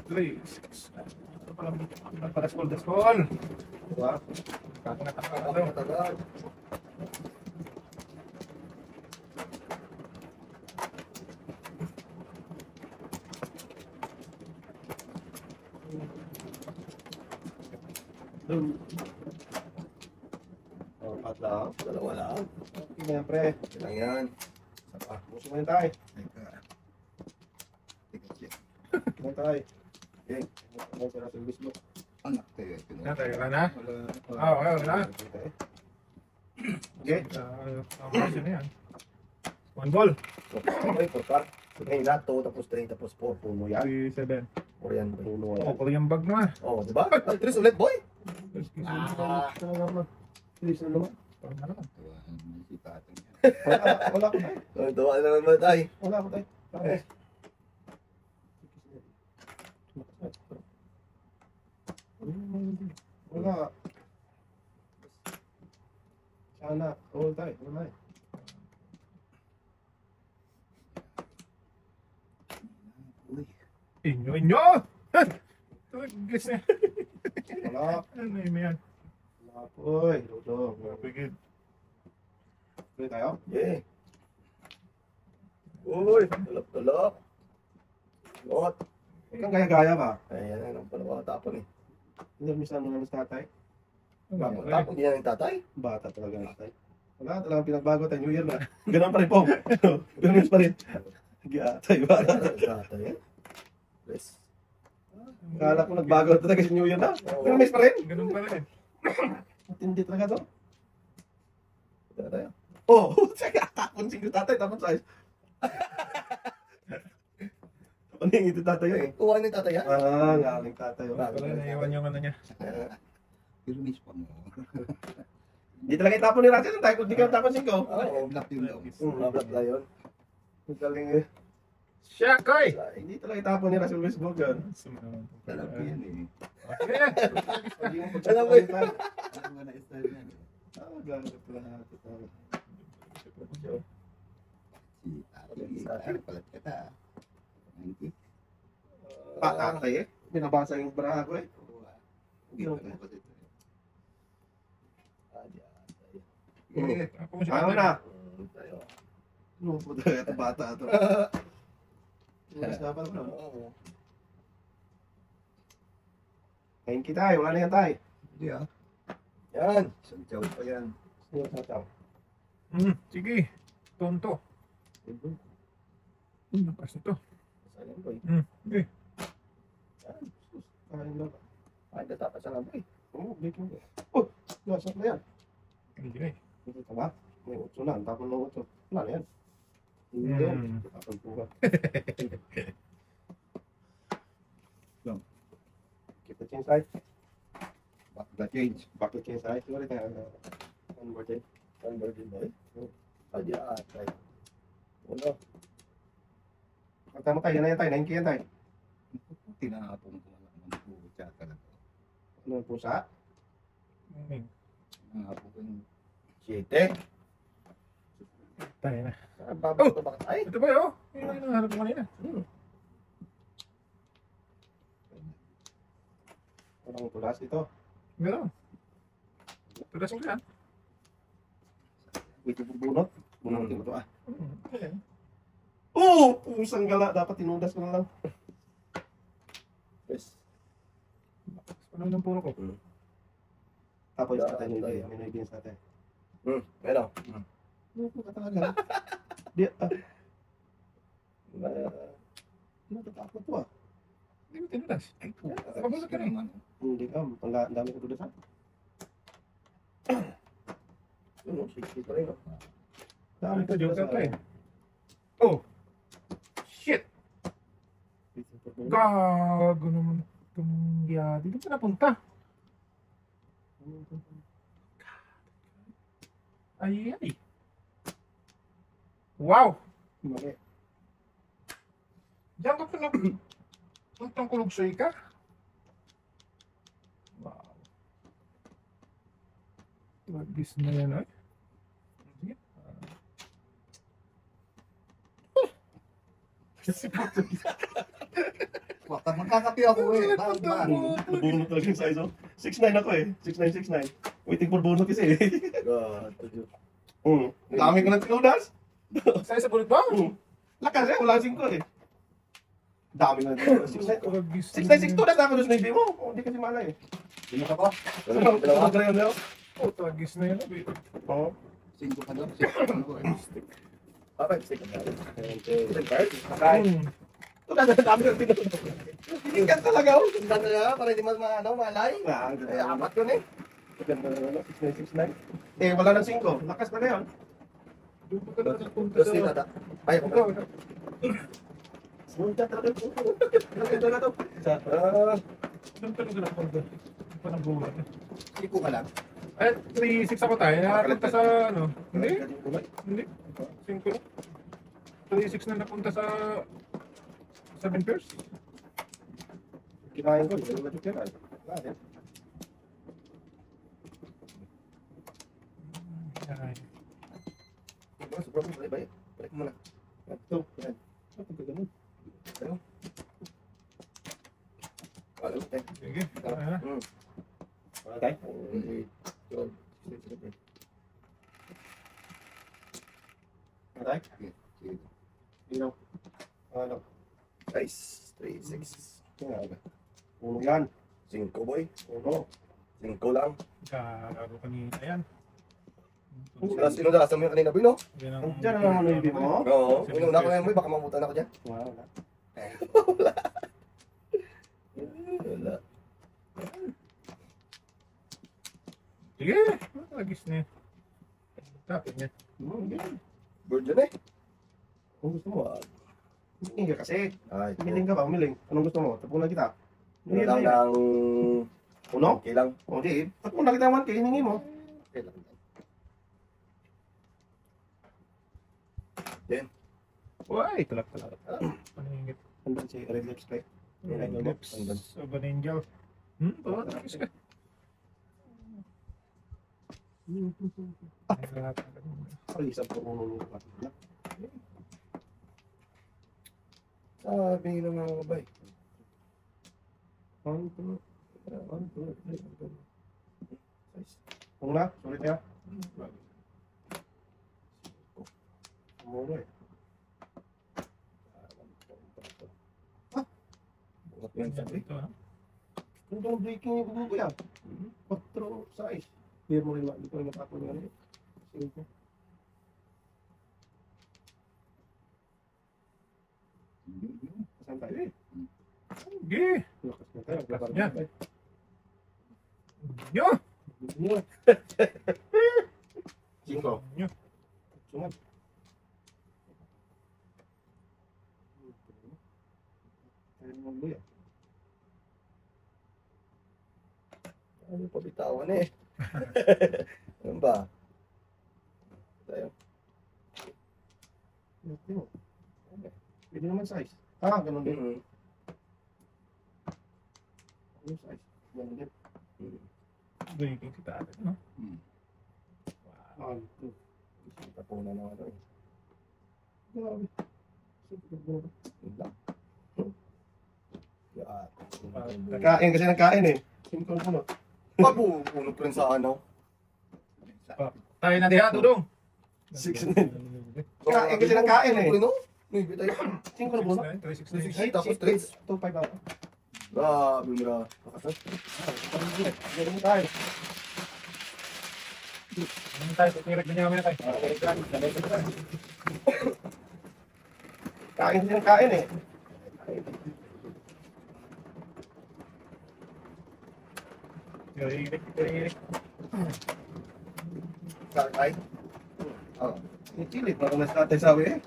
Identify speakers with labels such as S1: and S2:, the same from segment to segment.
S1: Please. Ito pala school.
S2: Diba?
S1: Kakatagal.
S2: Apat lang.
S3: Dalawa lang.
S2: Okay na yan, pre.
S3: Lang yan.
S2: Gusto mo yun tayo. Ano tayo?
S3: Okay.
S2: Ano sa service mo?
S3: Anak tayo.
S1: Wala na? Wala.
S2: Okay.
S1: Ano na yan? One ball.
S3: So, okay, pagka. Okay, lahat to, tapos 3, tapos 4. Puno yan.
S1: 3-7.
S3: O yan, puno yan.
S1: Oh, Korean bag naman.
S3: Oh, diba? Ay, 3 ulit, boy.
S2: Please na naman.
S1: Parang ano naman.
S2: Wala ko tayo.
S3: Tawa na naman tayo.
S2: Wala ko tayo. Wala. Sana. All tayo. Wala eh.
S1: Inyo! Guess na.
S2: Wala.
S1: Ano yun yan?
S2: Wala po eh. Ludo.
S1: Pagid.
S2: Tuloy tayo?
S3: Yeah. Uy, tulap-tulap. Lot.
S2: Huwag kang gaya-gaya ba?
S3: Ayan, anong pala tapon eh.
S2: Hindi minsan mo naman sa tatay.
S3: Tapon din yan yung tatay.
S2: Bata talaga ang tatay. Wala talagang pinagbago tayo. New Year na. Ganun pa rin po. Ganun pa rin. Giatay ba?
S3: Tatay yan. Yes.
S2: Kala ko nagbago talaga si New Year na. Pero miss pa rin.
S1: Ganun pa rin.
S2: Matindi talaga to.
S3: Tatay.
S2: Oh, tsaka tapon si tatay. Tapon sa ayos. Ano yung ito tatay yun eh?
S3: Kuha ni tatay yan.
S2: Ngaling tatay.
S1: Pala naiwan yung ano niya.
S3: Pero miss pa mo.
S2: Hindi talaga itapon ni Ratchet. Hindi ka tapon 5.
S3: Oo, black yun daw. Black na yun.
S2: Ang galing eh.
S1: Siya, Koy!
S2: Hindi talaga itapon ni Russell Westbrook yan.
S3: Alam ko yan eh.
S2: Alam mo yun.
S3: Alam mo na style yan eh.
S2: Gano'n pala natin.
S3: Si Arlen, palat ka ta. 90.
S2: Tatay eh. Binabasa yung bra ko eh. Ayaw na. Ano po talaga ito bata ito. Mas dapat na. Ngayon kita eh. Wala na yan tayo.
S3: Hindi ah. Yan. Isang chow pa yan.
S1: Sige. Tonto. Nakas na to.
S3: Sayang boy.
S1: Okay.
S2: Kain lang.
S3: Ay, dapat sa lamay.
S2: Oo, dito. Oh, nasa na yan.
S1: Hindi na eh.
S2: Dito ka ba? May utso na. Tapon ng utso. Wala na yan. Hindi yan. Tapon po ka. Keep the chain side.
S3: Back the change.
S2: Back the chain side. Sorry tayo. One more chain.
S3: One virgin boy. Ay, atay. Wala.
S2: Pagtama tayo. Yan na yan tayo. 9K yan tayo.
S3: Tinahapon ko lang ang pucha talaga.
S2: Ano yung pusa?
S3: Tinahapon ko yung 7.
S1: Tayo na.
S3: Babak ito bakit? Ay!
S1: Ito ba yun? Yung hinahanap ko kanina.
S2: Walang tulas ito.
S1: Meron. Tulas mo yan.
S2: Wait, bunot. Bunot mo ito ah.
S1: Okay.
S2: Oo! Pusang gala. Dapat tinudas ko na lang.
S3: Yes.
S1: Ano ng puro ko?
S2: Tapos sa tayo nila. May naging sa tayo.
S3: Pero.
S2: Ano ka talaga? Di ah. Natatakot to ah.
S1: Hindi mo tinulas. Ay, kabalag ka rin.
S2: Hindi ka. Ang dami ko tudas ah.
S3: Ano? 60 pa rin.
S2: Dami ko
S1: Ito, joker
S2: tudas
S1: pa eh. Oh! Shit! Gago naman itong yadi. Dito ka napunta. Ay, ay. Wow!
S2: Mali.
S1: Diyan ka pa na. Puntang kulugsoy ka. Wow. Lagis na yan ay. Sige.
S3: Nakakapi ako eh. Bakit ba?
S2: Bunot talaga yung size, oh. 6'9 ako eh. 6'9, 6'9. Waiting for bunot kasi eh.
S3: God.
S2: Dami ko ng tinudas.
S1: Sa'yo sa bulot ba?
S2: Lakas eh, wala 5 eh. Dami ko ng tinudas. 6'9. 6'9, 6'2 na ako doon sa Navy mo. Hindi kasi mala eh.
S3: Sino ka pa?
S2: Ano
S3: Dalawa.
S2: ba yun?
S1: Oh, tagis na yun.
S2: Oo.
S3: 5 ka daw. 5. Okay, stick ka daw.
S2: Ito na, dami ko ng tinudas. Hinigan talaga oh.
S3: Ganda talaga, para hindi malay. Eh, apat yun eh.
S2: Ganda na, 6'9, 6'9. Eh, wala ng 5. Lakas na ngayon.
S3: Tapos si Tata. Ay, ako ba?
S2: Punta talaga. Ganda na to.
S1: Doon talaga na punta. Hindi pa nabulat.
S3: 5 ka lang.
S1: Eh, 3-6 ako tayo. Nakapunta sa ano? Hindi. Hindi. 5 lang. 3-6 na napunta sa 7 pairs.
S2: Kinain ko. Hindi ko kinain. Wala din.
S1: Ay.
S3: Sobrang balik. Balik mo na.
S2: Ito. Yan. Ito ka ganun.
S3: Ano?
S1: Sige. Ah.
S2: Wala tayo. Wala tayo. Dino. Ano?
S3: Guys, 3, 6.
S2: Puno yan.
S3: 5 boy.
S2: Puno.
S3: 5 lang.
S1: Kagago kanina yan.
S3: Tapos inundasan mo yung kanina boy, no?
S1: Yan ang...
S2: Diyan na naman yung ibig mo.
S3: Oo. Inuna ko yan boy, baka mamutan ako dyan.
S2: Wala.
S3: Wala.
S1: Sige. Tagis na yan. Tapos niya.
S3: Bird yun eh.
S2: Kung gusto mo. Hindi ka kasi.
S3: Ay,
S2: Umiling ka ba? Umiling. Anong gusto mo? Tapunan kita.
S3: Ano lang ng...
S2: Uno?
S3: Okay lang.
S2: O di. Tapunan kita 1K. Hiningi mo.
S3: Okay lang.
S1: Uy, tulak talaga. Paningit.
S2: Andan si Red Lips Spike. Yung idol mo.
S1: Lips. Soba Ninja. Oo, tagis ka.
S2: Ay, isang po ulo ka.
S3: Sabi ng mga bay.
S2: Kung na, sulit niya. Muro eh.
S3: Bungat yan sabi.
S1: Ito, ha?
S2: Kung doon breaking yung buko yan. 4 size. Clear mo rin ba? Dito yung matapon nga rin. Sige. Saan tayo eh?
S1: Sige.
S2: Lakas na tayo.
S1: Lakas niya. Yo!
S2: Nyo. 5.
S1: Yo!
S2: Sunod. Tayo mo luya.
S3: Ano pa bitawan eh. Ano ba? Tayo.
S2: Pwede mo. Pwede naman size. Ah, ganun din. Ano size? Ganun din.
S1: Breaking kita agad, no?
S2: Ah, ito.
S3: Tapunan ng ano eh.
S2: Grabe.
S3: Yun lang. Yan.
S2: Kain kasi nagkain eh. Simple po no.
S3: Pagbupunod ko rin sa ano.
S1: Tayo na diha, Dudong.
S2: 6'9". Kain kasi nagkain eh.
S3: No? Maybe tayo.
S2: 5 na po no?
S1: 369.
S3: 6 tapos 3.
S2: 2.5 ako.
S3: Grabe nila.
S2: Ganun tayo.
S1: Ano tayo? Tingirag na niya kami na tayo.
S2: Kain kasi nagkain eh.
S1: Tingirag.
S3: Ay. Oh.
S2: Chili, parang mas natin sabi eh.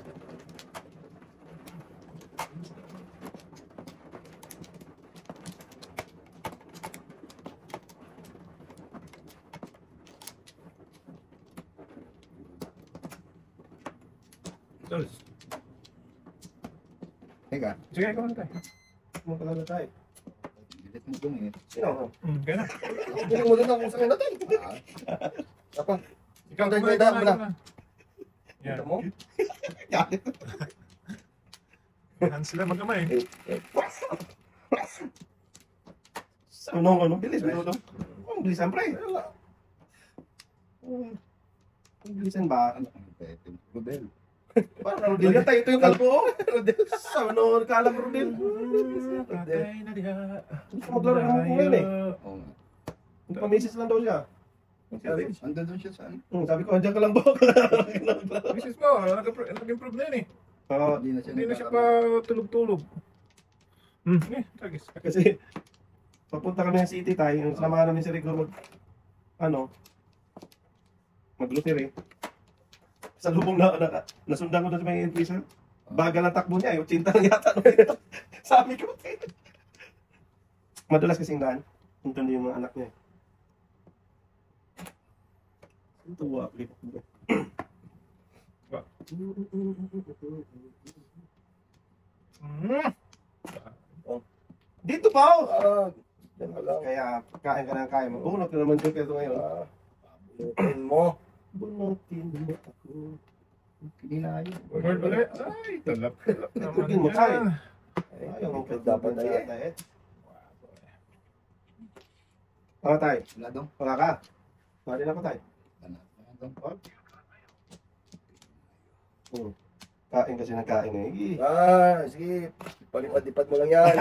S3: Teka.
S1: Sige, ikaw na tayo.
S2: Pumunta na tayo.
S3: Edit mo dun eh.
S2: Sino?
S1: Kaya na.
S3: Hindi mo dun kung saan natin. Apa?
S1: Ikaw
S3: Tayo,
S1: na,
S3: tayo,
S1: ikaw
S3: wala.
S1: na. Yan.
S3: Ito mo?
S2: Galit.
S1: Hands sila magkamay.
S2: Ano, bilis, minuto. Ang bilisan, pre. Ang bilisan ba?
S3: Ano ang pwede? Rodel.
S2: Parang Rodel yan tayo. Ito yung kalbo. Rodel. Sa ano, nakalam Rodel.
S1: Patay na diha.
S2: Gusto maglaro ng mukha ngayon eh.
S3: Oo nga.
S2: Pamisis lang daw siya.
S3: Andun doon siya sa ano?
S2: Sabi ko, andyan ka lang, Bok.
S1: Misis mo, nag-improve na yun eh.
S2: Oo,
S3: Hindi na siya
S1: Hindi na siya
S3: nagkakaroon.
S1: pa tulog-tulog. Tagis.
S2: kasi papunta kami ng city tayo. Yung sinamahan namin si Rico maglutir eh. Sa lubong nasundan ko doon sa mga entrisa. Bagal ang takbo niya, yung 80 lang yata. Sabi ko, madulas kasing daan. Punta na yung mga anak niya eh. Tuwa, flip. Dito pa oh!
S3: Yan ka lang.
S2: Kaya kain ka ng kain. Magbunot ka naman joke ito ngayon.
S3: Bunutin mo.
S2: Bunutin mo ako.
S3: Kinayo.
S1: Word ulit. Ay, talap.
S2: Itugin mo tayo.
S3: Ayaw mo dapat na yan.
S2: eh. Ako tayo.
S3: Wala dong.
S2: Wala ka. Wala din ako tayo.
S3: Wala dong.
S2: Kain kasi ng kain eh.
S3: Sige. Palipad-lipad mo lang yan.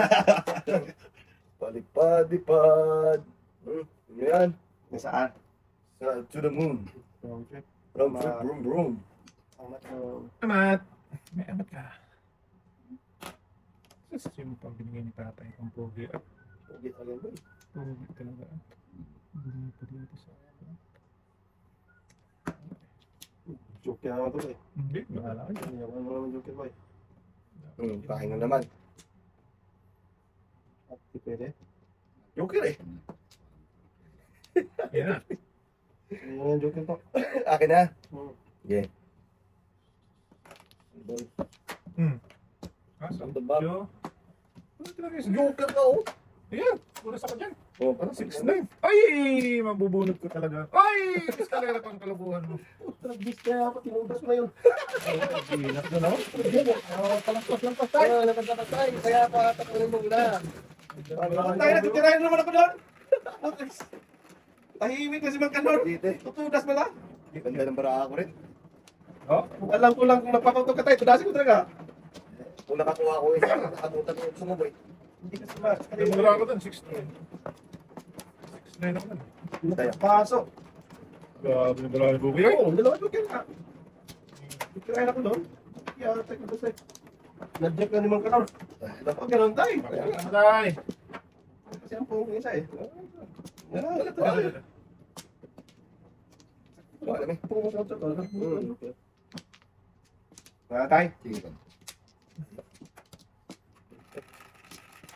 S3: Palipad-lipad. Ano yan?
S2: Nasaan?
S3: To the moon.
S2: Road trip.
S3: From broom broom.
S1: Amat. May amat ka. Kasi yung pang binigay ni tatay kung pogi.
S2: Pogi talaga ba eh.
S1: Pogi talaga. Hindi pa dito sa
S2: Joke yan naman to eh.
S1: Hindi, bahala ka.
S2: Hindi naman naman joke boy.
S3: Kain na naman.
S2: At di pwede.
S3: Joker eh.
S1: Yan na.
S2: Hindi naman joke to.
S3: Akin na.
S2: Hmm.
S3: Yeah.
S1: Kaso,
S3: Ito ba?
S1: yo. Ano talaga yung
S3: Joker ka oh.
S1: Ayan, punas ako dyan.
S3: Oh, parang
S1: 6'9". Ay, mabubunot ko talaga. Ay, bis talaga na pang kalubuhan mo.
S2: Tragis kaya ako, tinubas mo na yun.
S1: Binak na naman.
S3: Palampas tayo. Napaglapas tayo. Kaya patapunin mo muna.
S2: Tayo na, titirahin naman ako doon. Tahimik kasi mang kanon.
S3: Dito.
S2: Tutudas mo lang.
S3: Ganda ng bara ako rin.
S1: Oh,
S2: Alam ko lang kung napapautok ka tayo, tudasin ko talaga.
S3: Kung nakakuha ko isa, nakabutan ko yung sumuboy.
S2: Hindi kasi mas.
S1: wala ako dun, 6'9". 6'9 ako dun.
S3: Tayo.
S2: Pasok.
S1: Grabe na dalawa ni Bubi. Ay,
S2: Oo, dalawa ko kaya. Titirahin ako doon. Kaya tayo ko doon. Nadjek na ni mang kanon. Dapat ganun tayo.
S1: Patay.
S2: Kasi ang pong isa eh.
S3: Wala kami.
S2: Mga tay.
S3: Sige ka.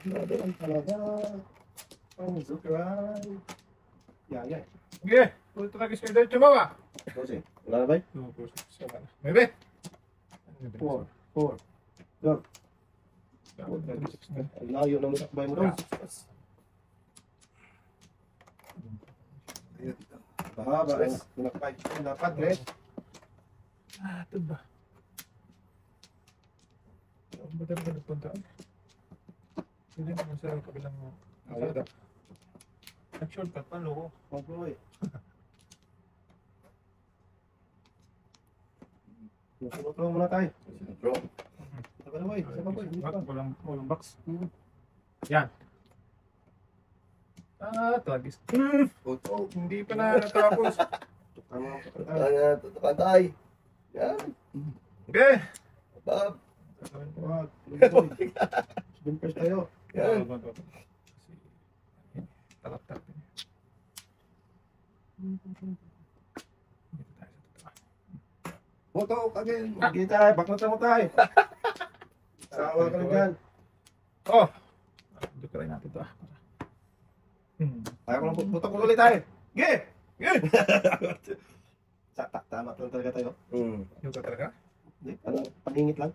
S2: Nadoon talaga. Ang zukiray. Yeah.
S1: Sige, pulito na kayo dahil chumawa.
S2: Kasi, wala na ba?
S1: 2, 4, 6, 7. May bet.
S2: 4. Go. Ang layo ng musakbay mo doon. Bahaba eh. Munakbay. Dapat, Gres.
S1: Ito ba? Saan ba talaga nagpuntaan? Hindi naman sa kabilang kalada. Nag-shortcut pa, loko.
S2: Oh boy. Sinutro muna tayo.
S3: Sinutro.
S2: Saka na boy. Saka boy.
S1: Walang box. Yan. Tagis.
S3: Puto.
S1: Hindi pa na natapos.
S3: Tutukan tayo. Yan.
S1: Okay.
S3: Bob.
S2: Wag. Bumpers tayo.
S3: Yan.
S1: Talap-talap.
S3: Puto. Again.
S2: Sige tayo. Baklatan mo tayo. Sawa ka na dyan.
S1: Oh! Dito rin natin ito.
S2: Tayo ko lang. Putok ko ulit tayo. Sige! Sige! Tama lang talaga tayo.
S1: Yung ka talaga?
S2: Hindi. Paningit lang.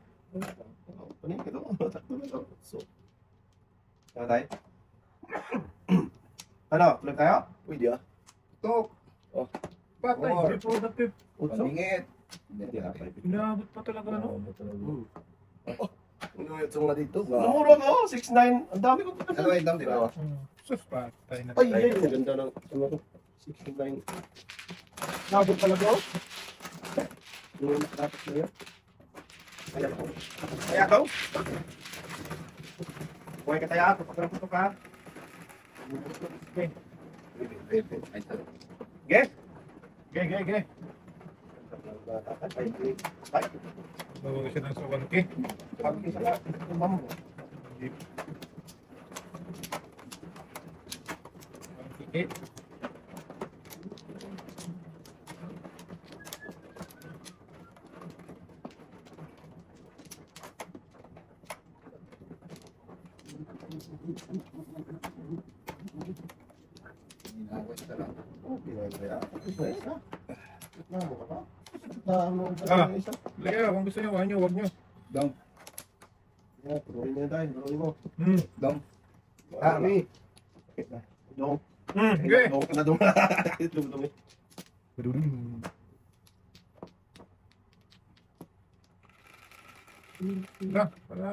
S2: Paningit ito. Takto na ito. So. Tama tayo. Ano? Tuloy tayo?
S3: Pwede ah. Puto.
S1: Patay.
S3: Or.
S1: Hindi productive.
S2: Utso?
S3: Paningit.
S2: Hindi.
S1: Inabot pa talaga ano?
S3: Ito nga dito.
S2: Namuro ko, 6'9". Ang dami ko.
S3: Ano ay dam, di ba?
S1: Sus, patay na.
S2: Ay, ay, ang ganda ng, ano ko, 6'9".
S1: Nabot talaga ako.
S2: Yung nakatapos na yun. Kaya ko. Kaya ko. Buhay ka tayo ako. Pagkaroon ka.
S1: Okay.
S2: Okay?
S1: Okay. Bawa siya ng sa 1K. Okay. Lagay kung gusto nyo, wag nyo.
S3: Dam.
S2: Tuloy mo yun tayo. Tuloy mo.
S3: Dam. Ami.
S2: Dong.
S1: Okay.
S2: Dong ka na dong. Dumi.
S1: Para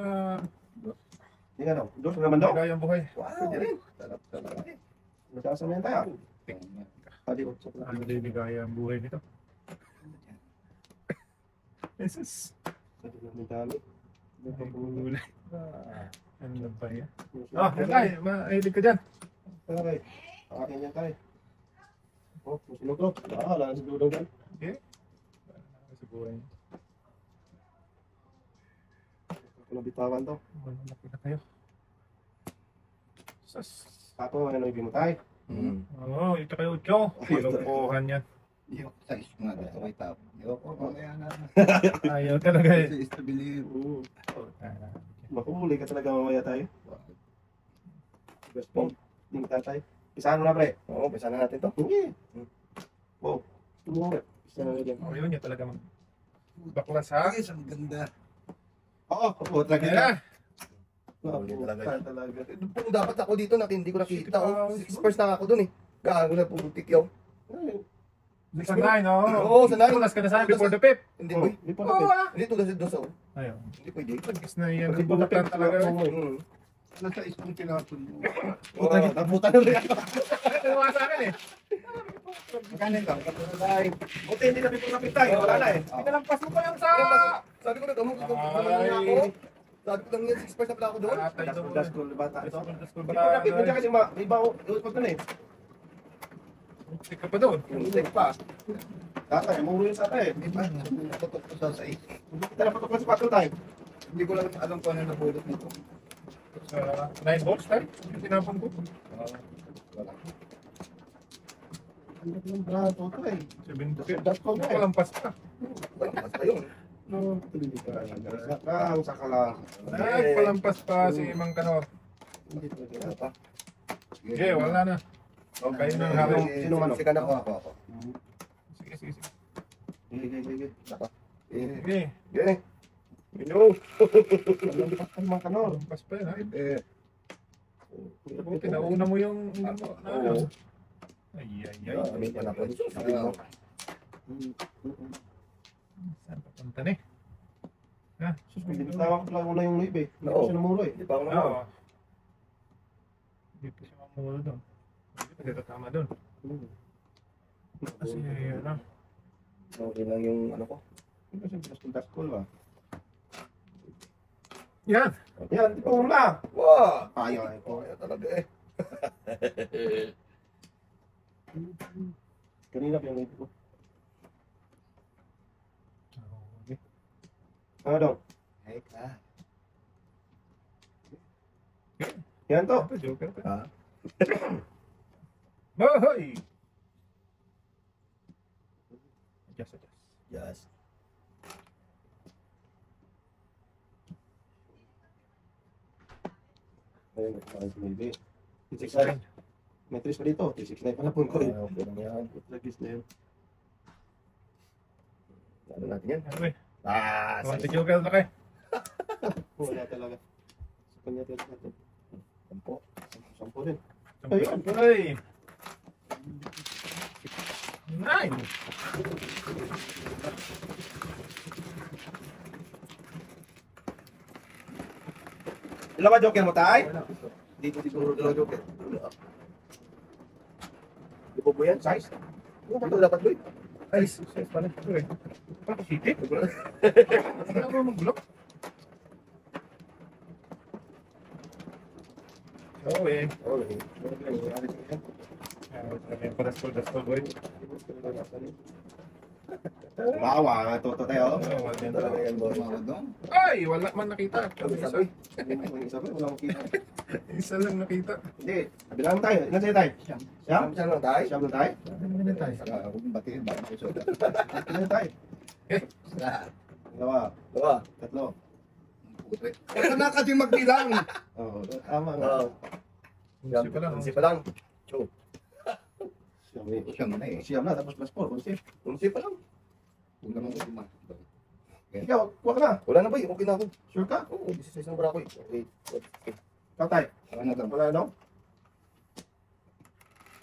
S2: Hindi nga dong. Dong ka naman dong.
S1: ligayang buhay.
S3: Wow. Sarap talaga.
S2: Magkakasama yan tayo. Pwede ko.
S1: Ano din ligayang buhay nito? Jesus.
S2: Pwede namin dami.
S1: Gulay. Ano ba yan? Yan tayo. Mahilig ka dyan.
S2: Okay. Akin yan tayo. Oh, susunod ko. Wala na si Dudong dyan.
S1: Okay. Sa buhay.
S2: Kung nabitawan to.
S1: Malaki na kayo. Sus.
S2: Ako, ano yung bimutay?
S1: Oo, ito kayo, Cho. Malukuhan yan.
S3: Yok, sa isko nga dito may tap. Yok, mamaya na.
S1: Ayaw talaga eh.
S3: Sa istabilib.
S2: Mahuli ka talaga mamaya tayo. Best po. Hindi tatay. Pisahan mo na, pre.
S3: Oo, pisa na natin to.
S2: Hindi. Oh, tumuro. Pisahan na dyan.
S1: Ayaw niya talaga mag... Baklas ha?
S3: Guys, ang ganda.
S2: Oo, talaga
S1: Kaya,
S3: Huli talaga yan.
S2: talaga.
S3: Kung dapat ako dito, hindi ko nakita. Oh, 6 first na ako dun eh. Gago na pumuntik yaw.
S1: sa 9, oo.
S3: Oo, sa 9.
S1: Tulas ka na sa akin before the pip.
S3: Hindi boy.
S2: Hindi pa
S1: Oo,
S2: natin.
S3: Hindi tulad doon sa
S1: Ayaw.
S3: Hindi pwede.
S1: Pagkis na yan.
S2: Kasi
S1: Ang bulutan talaga.
S3: Nasa iskong tinapon mo.
S2: Puta, nabutan na rin ako.
S1: Tuwa sa akin eh.
S3: Kanin lang.
S2: Buti hindi na pipon tayo. Wala na eh.
S1: Pinalampas mo pa yung sa...
S3: Sabi ko na gamot.
S1: Ay.
S3: Ako. Sabi ko lang yan, 6 first na pala ako doon.
S1: Atay
S2: Daskol,
S1: doon.
S2: daskol, bata ito.
S1: Daskol
S2: Hindi ko napit mo dyan kasi iba ko. Iwas pa dun eh.
S1: Tik ka pa doon.
S3: Pumuntik pa.
S2: Tatay, muro yung tatay eh.
S3: Di ba? Natutok ko sa 6.
S2: Hindi kita napatok na si Pato tayo.
S3: Hindi ko lang alam kung ano nabulot nito.
S1: Sa 9 volts tayo. Yung tinapon ko.
S3: Wala.
S2: Ang ganda ng brato to eh.
S1: 7 pip.
S2: Daskol na eh.
S1: Palampas pa.
S3: Wala pa yun.
S2: No, hindi ka. Ang saka lang.
S1: Palampas pa si Mang Kanor.
S2: Hindi talaga.
S3: Wala pa.
S1: Sige, wala na. Okay na ang hapon.
S2: Sino man?
S3: Sige na ako.
S1: Sige.
S2: Sige.
S1: Sige.
S3: Sige.
S2: Minyo. Ang mga kanor.
S1: Palampas pa yan ha.
S3: Eh.
S1: Buti nauna mo yung...
S2: Oo.
S1: Ay.
S3: May pala po.
S1: Saan papunta na eh? Ha?
S2: Binitawan ko lang muna yung live eh. Hindi
S3: Oo.
S2: ko siya namuro eh.
S3: Hindi pa ako
S1: Oo.
S3: naman.
S1: Hindi pa siya mamulo doon. Hindi pa siya tatama doon. Kasi ano?
S3: Okay lang yung ano ko.
S2: Hindi ko siya daskol ba?
S1: Yan!
S2: Yan, di pa una.
S3: Wow!
S2: Ayaw ay ko.
S3: Kaya talaga eh.
S2: Kanina pa yung live ko.
S1: Okay.
S2: Ano daw?
S3: Ay ka.
S2: Yan to.
S1: Ito, joker pa.
S3: Ha?
S1: Mahoy! Adjust.
S3: Yes.
S2: Ayun, parang si Maybe. 369. May 3 pa dito. 369 pala po ko eh.
S3: Okay lang yan.
S2: Lagis na yun.
S3: Ano natin yan?
S1: Ano eh?
S3: Ah!
S1: Konti joker na kayo.
S2: Wala talaga. Sa kanya talaga natin.
S3: Sampo.
S2: 10 din.
S1: Ayun! Ay! 9!
S2: Dalawa joker mo, tay? Dito siguro dalawa joker. Di po yan? Size? Ito dapat boy.
S1: Ay, size pala. Ito eh. Bakit city? Ano ba mag-block? Oo eh. Dasko boy.
S2: Wow, ito tayo.
S1: Ay, wala man nakita.
S2: Sabi, wala akong kita.
S1: Isa lang nakita.
S2: Hindi, bilang tayo. Ilan sa'yo tayo? Siyam? Siyam lang tayo? Siyam lang tayo? Ilan tayo? Dalawa. Tatlo.
S3: Huwag ka na kasi magbilang.
S2: Oo, tama nga.
S1: Isa pa lang.
S3: Unsi pa lang.
S2: Siyam na, tapos plus 4.
S3: Unsi pa lang.
S2: Ikaw, kuha ka na.
S3: Wala na ba? Okay na ako.
S2: Sure ka?
S3: Oo, 16 na bara ko eh. Okay.
S2: Ikaw tayo. Wala na?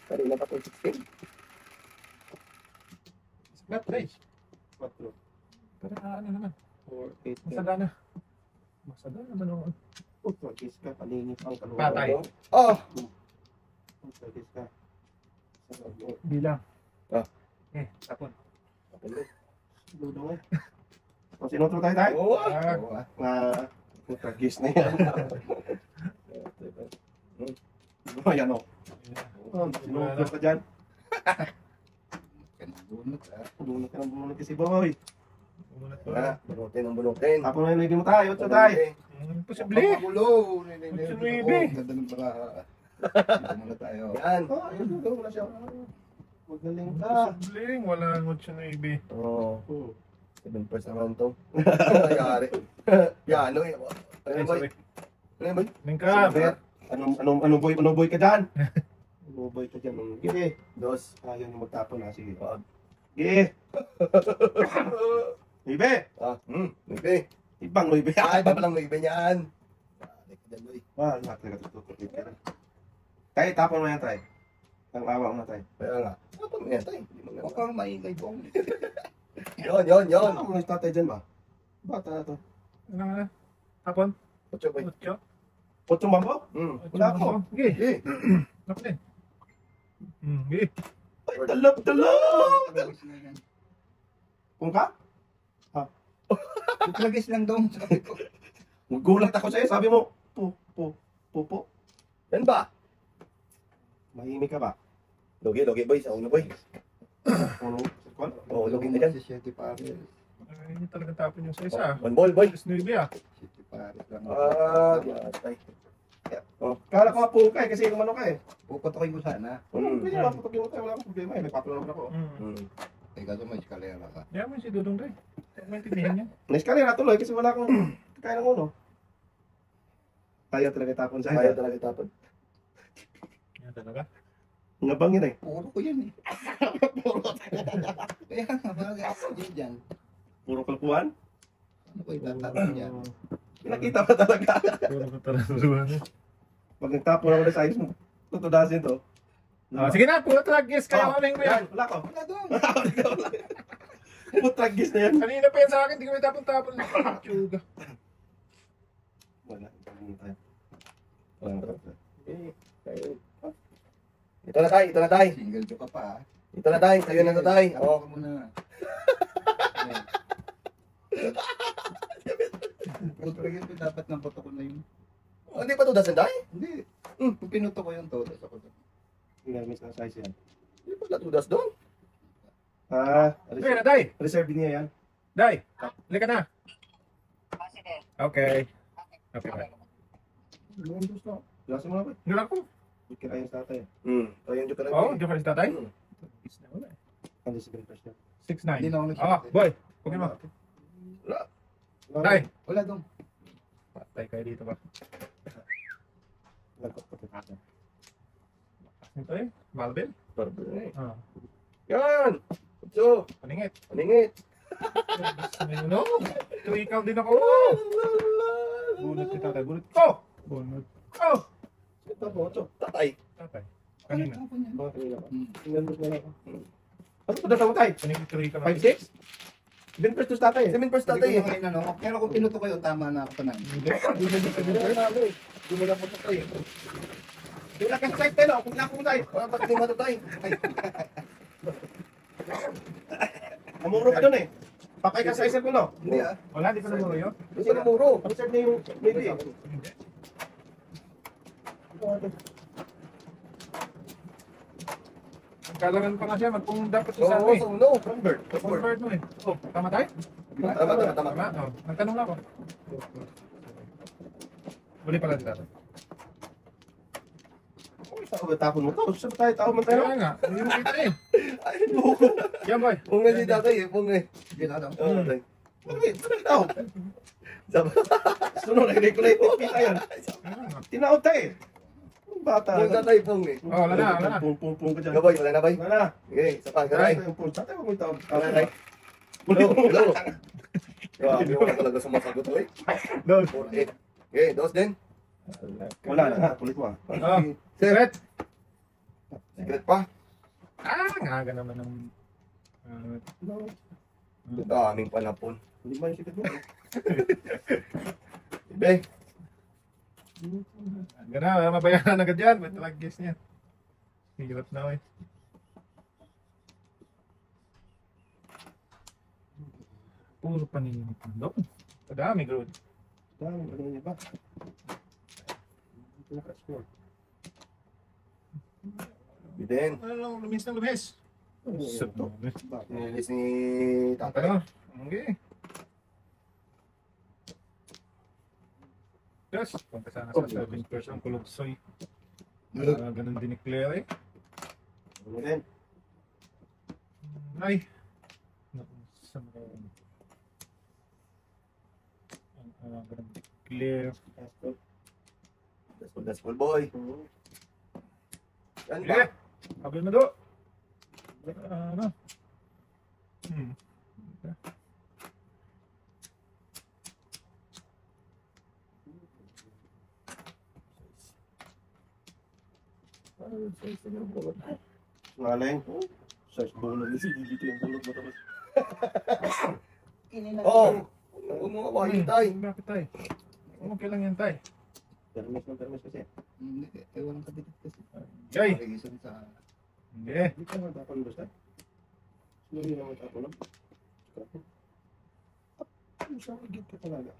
S3: Kanina pa po 16.
S1: Not nice.
S2: 4,
S1: Pero ano naman.
S2: 4, 8, 10.
S1: Masada na. Masada naman ako.
S2: Practice ka, paningip ang kaluwa.
S1: Patay.
S3: Ah!
S2: Practice ka.
S1: Bilang.
S3: Ah.
S1: Tapon.
S2: Dudong eh. O, sinutro tayo?
S3: Oo.
S2: Practice na yan. Ayan o. Sinutro ka dyan. Bunot ka ng bunot kasi boy.
S3: Bunutin ang bunutin.
S2: Tapos na yung mo tayo. 8 tayo.
S1: Posible.
S3: Magulo.
S1: Ganda
S3: ng baraha. Yan.
S2: Ayun, dudong na siya. Magaling ka.
S1: Posible. Wala ang 8-9.
S3: Oo. 7 first naman to. Nangyari. Yan, ano eh. Ano ba? Ano ba?
S1: Mingka.
S2: Anong boy ka dyan? Anong boy ka dyan? Sige.
S3: Dos.
S2: Ayaw niyo magtapon na. Sige. Sige. Ibe.
S3: Nuibe.
S2: Ibang Ibe.
S3: Ay, ba palang nuibe niyan?
S2: Lahat na katututok. Tayo, tapon mo yan tayo. Ang awa mo na tayo.
S3: Kaya nga. Ano mo yan tayo? Huwag kang maingay bong. Yon.
S2: Ano mo yung tatay dyan ba? Bata na to.
S1: Ano nga? Tapon?
S3: Ocho ba?
S1: 8.
S2: Potsong bambo? Wala ako.
S1: Sige.
S3: Eh.
S1: Tapon din. Sige.
S2: Ay, talap! Kung ka?
S3: Itlagis lang daw.
S2: Gulat ako sa'yo. Sabi mo, po.
S3: Yan ba?
S2: Mahimik ka ba?
S3: Logi boy. Sa uno boy.
S2: Ano?
S3: Oo, logi na dyan.
S1: Ay, hindi talaga tapon yung sa isa.
S3: One ball boy.
S1: 9 ah.
S3: Tay.
S2: Kala ko nga po ka eh, kasi umano ka eh.
S4: Puputokin ko sana.
S2: Pwede naman putokin mo tayo. Wala akong problema eh. May patro naman ako.
S4: Teka, may eskalera ka.
S1: Yan mo si Dudong Ray. Maintindihan niya.
S2: Na-eskalera tuloy kasi wala akong kaya ng uno. Tayo talaga tapon sa'yo.
S3: Kaya talaga tapon.
S1: Yan talaga.
S2: Ngabang yun eh.
S4: Puro ko yan eh. Kaya nga, bagay ako dyan.
S2: Puro kalpuan.
S4: Ano ko itatapon yan?
S2: Pinakita pa talaga.
S1: Puro ko talaga.
S2: Pag nagtapon ako na sa ayos mo, tutudasin to.
S1: Sige na, puro tragis. Kaya ano yung
S2: Yan, wala ko.
S4: Wala doon.
S2: Puro tragis na yan.
S1: Kanina pa yan sa akin, hindi ko may tapon-tapon. Tsuga.
S2: Wala.
S3: Ito na tayo.
S4: Single to ka pa.
S3: Ito na tayo. Sa'yo na tayo.
S4: Ako
S3: Oo.
S4: ka muna. Putokin ko dapat ng puto ko na yun.
S3: Hindi pa to dasan tayo?
S4: Hindi. Kung pinuto ko yung todo sa kuto.
S2: Ginamit sa size yan.
S3: Hindi pa tudas doon.
S1: Sige na, Day.
S2: Reserve niya yan.
S1: Day, halika na. Okay. Okay, bye.
S2: Lasin mo na ba?
S1: Ngayon ako.
S2: Bukir ayun sa tatay.
S3: Tayo yung joke na.
S1: Oo, diyo ka rin sa tatay.
S2: Ano si Ben Fresh niya?
S1: 6'9".
S4: Hindi na ako
S1: Ah, boy. Okay mo. Day.
S4: Wala doon.
S1: Patay kayo dito ba? Ito eh, Malvin. Ah,
S3: Yan! So,
S1: paningit.
S3: paningit.
S1: No, tuikaw din ako. Bunot ni tatay, bunot ko. Bunot ko.
S2: Ito po, ito.
S3: Tatay.
S1: Tatay. Kanina.
S4: Ako niyan.
S2: Tingnan mo na ako. Ano pa data mo tayo?
S1: Paningit tuikaw.
S2: 5'6"? 7 first to tatay eh.
S3: 7 first
S4: Hindi
S3: tatay
S4: ko
S3: eh.
S4: na ngayon, ano. Pero kung pinuto ko yun, tama na ako na.
S1: Hindi.
S3: Hindi na dito din tayo. Hindi mo na po tayo.
S2: Hindi na kasi tayo tayo. Kung na kung tayo.
S3: Bakit di matatay?
S2: Namuro ka dun eh. Pakay ka sa isa ko no.
S4: Hindi ah.
S1: Wala, di pa namuro yun.
S3: Kasi namuro.
S2: Ang sir na yung maybe.
S1: Hindi. Kailangan pa nga siya, kung dapat sa
S3: Oo,
S1: akin.
S3: so no.
S2: Convert.
S1: Convert mo eh. Oh, tama tayo?
S3: Tama.
S1: Oh, nagtanong lang ako. Uli pala dito.
S2: Saan ba tapon mo to? Saan tayo tao man tayo?
S1: Kaya nga, hindi mo kita eh.
S2: Ay, buko.
S1: Yan boy.
S3: Pung na si tatay eh. Pung eh.
S4: Hindi na, ano.
S3: Oo, tatay.
S2: Bakit? Saan tao?
S3: Sabi-
S2: Sunod, nag-regulate kita yan.
S1: Kaya nga.
S2: Tinaot tayo eh. Ang bata.
S3: Pung tatay, pung eh.
S1: Oh, wala na.
S2: Pung ka dyan.
S3: Gabay, wala na bay.
S2: Wala na.
S3: Okay, isa pa.
S2: Wala
S3: Garay.
S2: na yung pung. Tatay, huwag mo itaw.
S3: Wala na. Hello, hello. Grabe wala talaga sumasagot eh.
S1: Doon.
S3: Okay. Okay, dos din.
S2: Wala na nga. Kulit mo ah.
S1: Oh,
S3: Sir,
S1: set.
S3: secret pa.
S1: Nga naman ng...
S3: Daming panapon.
S2: Hindi ba yung sikat mo?
S3: Ibe.
S1: Gana, mabayaran agad yan. Ba't talagang guess niya? Hirap na eh. Puro paninip na doon. Kadami, Grod.
S2: Dami, ano niya ba? Ito naka-score.
S3: Biden.
S1: Ano lang, lumis na lumis.
S2: Ito.
S3: Nilis ni tatay.
S1: Ano? Okay. Yes, punta sana sa 7 person kulugsoy. Ganun din ni Claire eh.
S2: Ano din?
S1: Ay. Sa mga... Ganun ni Claire.
S3: That's full boy. Yan
S1: Eh!
S3: ba?
S1: Sabi mo do. Ano?
S2: Ngaling. Search bulog. Dito yung bulog mo tapos.
S3: Oo. Huwag mo kawain tay.
S1: Bakit tay? Okay lang yan tay.
S2: Termis ng termis kasi.
S4: Hindi, ewan ang kabitit kasi.
S1: Yay!
S4: Reason sa...
S1: Hindi.
S2: Hindi ka naman tapon basta. Hindi naman tapon lang. Saan ka git ka talaga?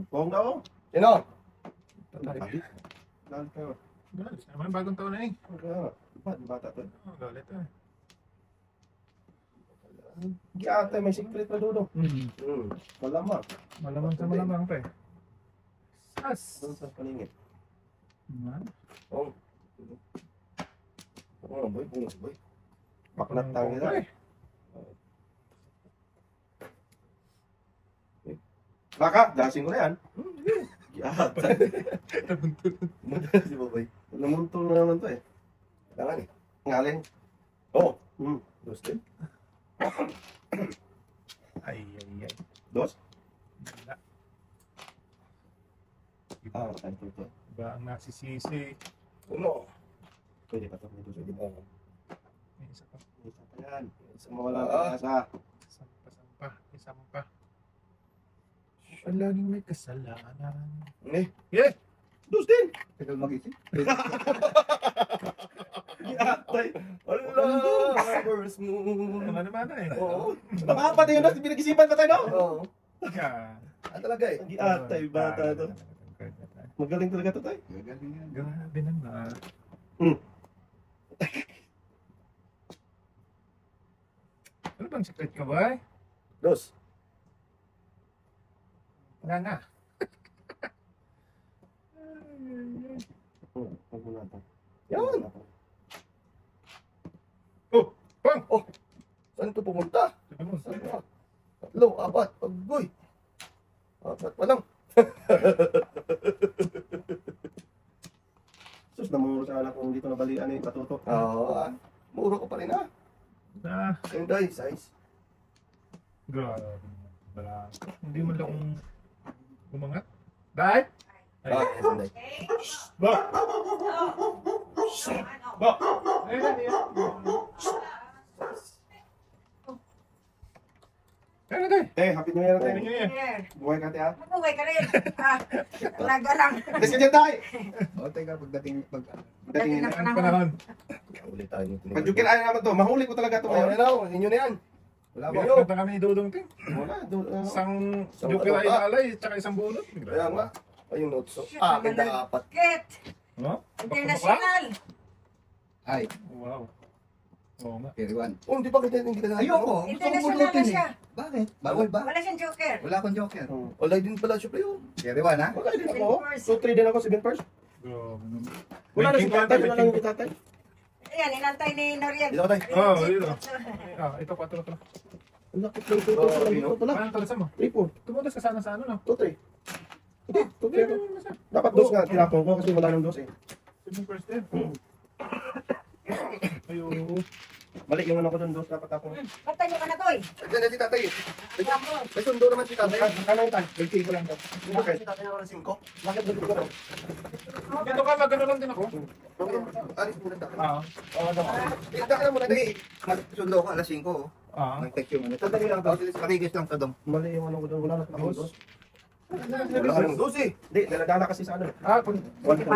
S2: Kung na ako.
S3: Sino?
S1: Tay.
S2: Lahat kayo.
S1: Galit. Naman bagong taon na eh.
S2: Kaya, bata to.
S1: Oh, galit eh.
S2: Hindi ata may secret na doon. Malamang.
S1: Malamang sa malamang pa eh. Sas!
S2: Doon sa paningin.
S3: Oo. Oo, boy. Boy.
S2: Baklat tayo nila. Baka, dasing ko na yan. Ata.
S3: Muna si Boboy.
S2: Namuntol na naman to eh.
S3: Kailangan eh.
S2: Ngaling.
S3: Oo.
S2: Dos din.
S1: Ay.
S2: Dos?
S1: Wala.
S2: Ay, ito.
S1: Iba ang nasisisi.
S3: Uno.
S2: Pwede pa ito. May dos. Pwede pa.
S1: May isa pa.
S2: Isa pa yan. Isa mawala na sa.
S1: Sampa. Ang laging may kasalanan.
S3: Eh.
S1: Yeah!
S2: Dos din.
S4: Tagal mag-isip.
S2: Atay.
S3: Allah! First moon.
S1: Naman eh.
S3: Oo.
S2: Baka pati yun natin pinag-isipan pa tayo, no?
S3: Oo.
S1: Yeah.
S3: Talaga eh.
S2: Hindi atay, bata to. Magaling talaga to tayo.
S4: Gagaling yan.
S1: Grabe naman. Ano bang secret ka ba?
S3: Dos.
S1: Nga.
S2: Huwag mo natin.
S3: Yan.
S1: Oh! Pang!
S3: Saan ito pumunta?
S1: Sabi mo,
S3: Saan ba? Tatlo, apat, pagboy. Apat pa lang.
S2: Sus, namuro sa anak kung dito nabalian eh, patuto.
S3: Oo. Muro ko pa rin ah. Yung die, size.
S1: Grabe. Wala. Hindi mo lang umangat. Dahil?
S3: Ah, yes, yung die.
S1: Ba? Ba? Ayun. Kaya na tayo.
S2: Happy New Year
S1: Kaya
S2: tayo.
S1: nyo yan.
S5: Yeah.
S2: Buhay ka tayo.
S5: Mabuhay ka rin. Talaga lang.
S2: Let's get tayo.
S4: O, teka, pagdating,
S2: Dating
S5: ng
S1: Ang panahon.
S3: Ulit tayo.
S2: Pag Joker ayaw naman to, mahuli ko talaga to
S3: Oh,
S2: ngayon.
S3: ano, inyo na yan. Wala ba yun?
S1: Kanta kami ni Dudong Ting.
S2: Wala,
S1: Isang
S3: Isang
S1: joker ay
S3: bata.
S1: alay, tsaka isang bunot.
S3: Kaya nga. Ayun, notes.
S5: Shit,
S3: Akin
S5: naman
S3: dapat.
S5: Kit.
S1: No?
S5: International.
S4: ay,
S1: Wow. Oo nga.
S4: carry one.
S3: Oh, hindi pa kita na.
S4: Ayoko.
S5: International na siya.
S4: Bakit? Bawal ba?
S5: Wala siyang joker.
S4: Wala akong joker.
S3: Wala din pala siya pa yun.
S4: Carry one, ha?
S2: Wala din ako. 2-3 din ako, 7 first. Wala na si
S1: Ranking
S2: tatay,
S1: one,
S2: wala na si tatay.
S5: Ayan, inantay ni Noriel.
S3: Dito ka tayo.
S1: Oh, dito. Ito 4 to.
S2: Ang laki ng 2
S3: Oh,
S2: dito pala.
S1: Anong talasan mo?
S2: 3-4.
S1: Tumudas ka sana sa ano, no?
S2: 2-3. Hindi, 2-3 ako. Dapat dos nga, tinapon ko kasi wala nang dos eh.
S1: 7 first din. Ayun.
S2: Balik yung ano ko doon, dos dapat ako.
S5: Ba't tayo ka na, Toy?
S3: Diyan na si tatay eh. May sundo naman si tatay.
S2: Ano yung time? Bigay ko lang to.
S3: Bakit si tatay na wala 5? Bakit dito ko?
S1: Dito ka, magano lang din ako.
S3: Alis muna tayo.
S4: Tignan ka na muna. Hindi, magsundo ko alas 5, oh. Nag-text yung ano.
S2: Sandali lang to.
S4: Marigis lang to, dong.
S2: Mali yung ano ko doon, wala na akong dos.
S3: Wala ka ng 12 eh.
S2: Hindi, daladala kasi sa ano.
S1: Kung
S2: 1-2.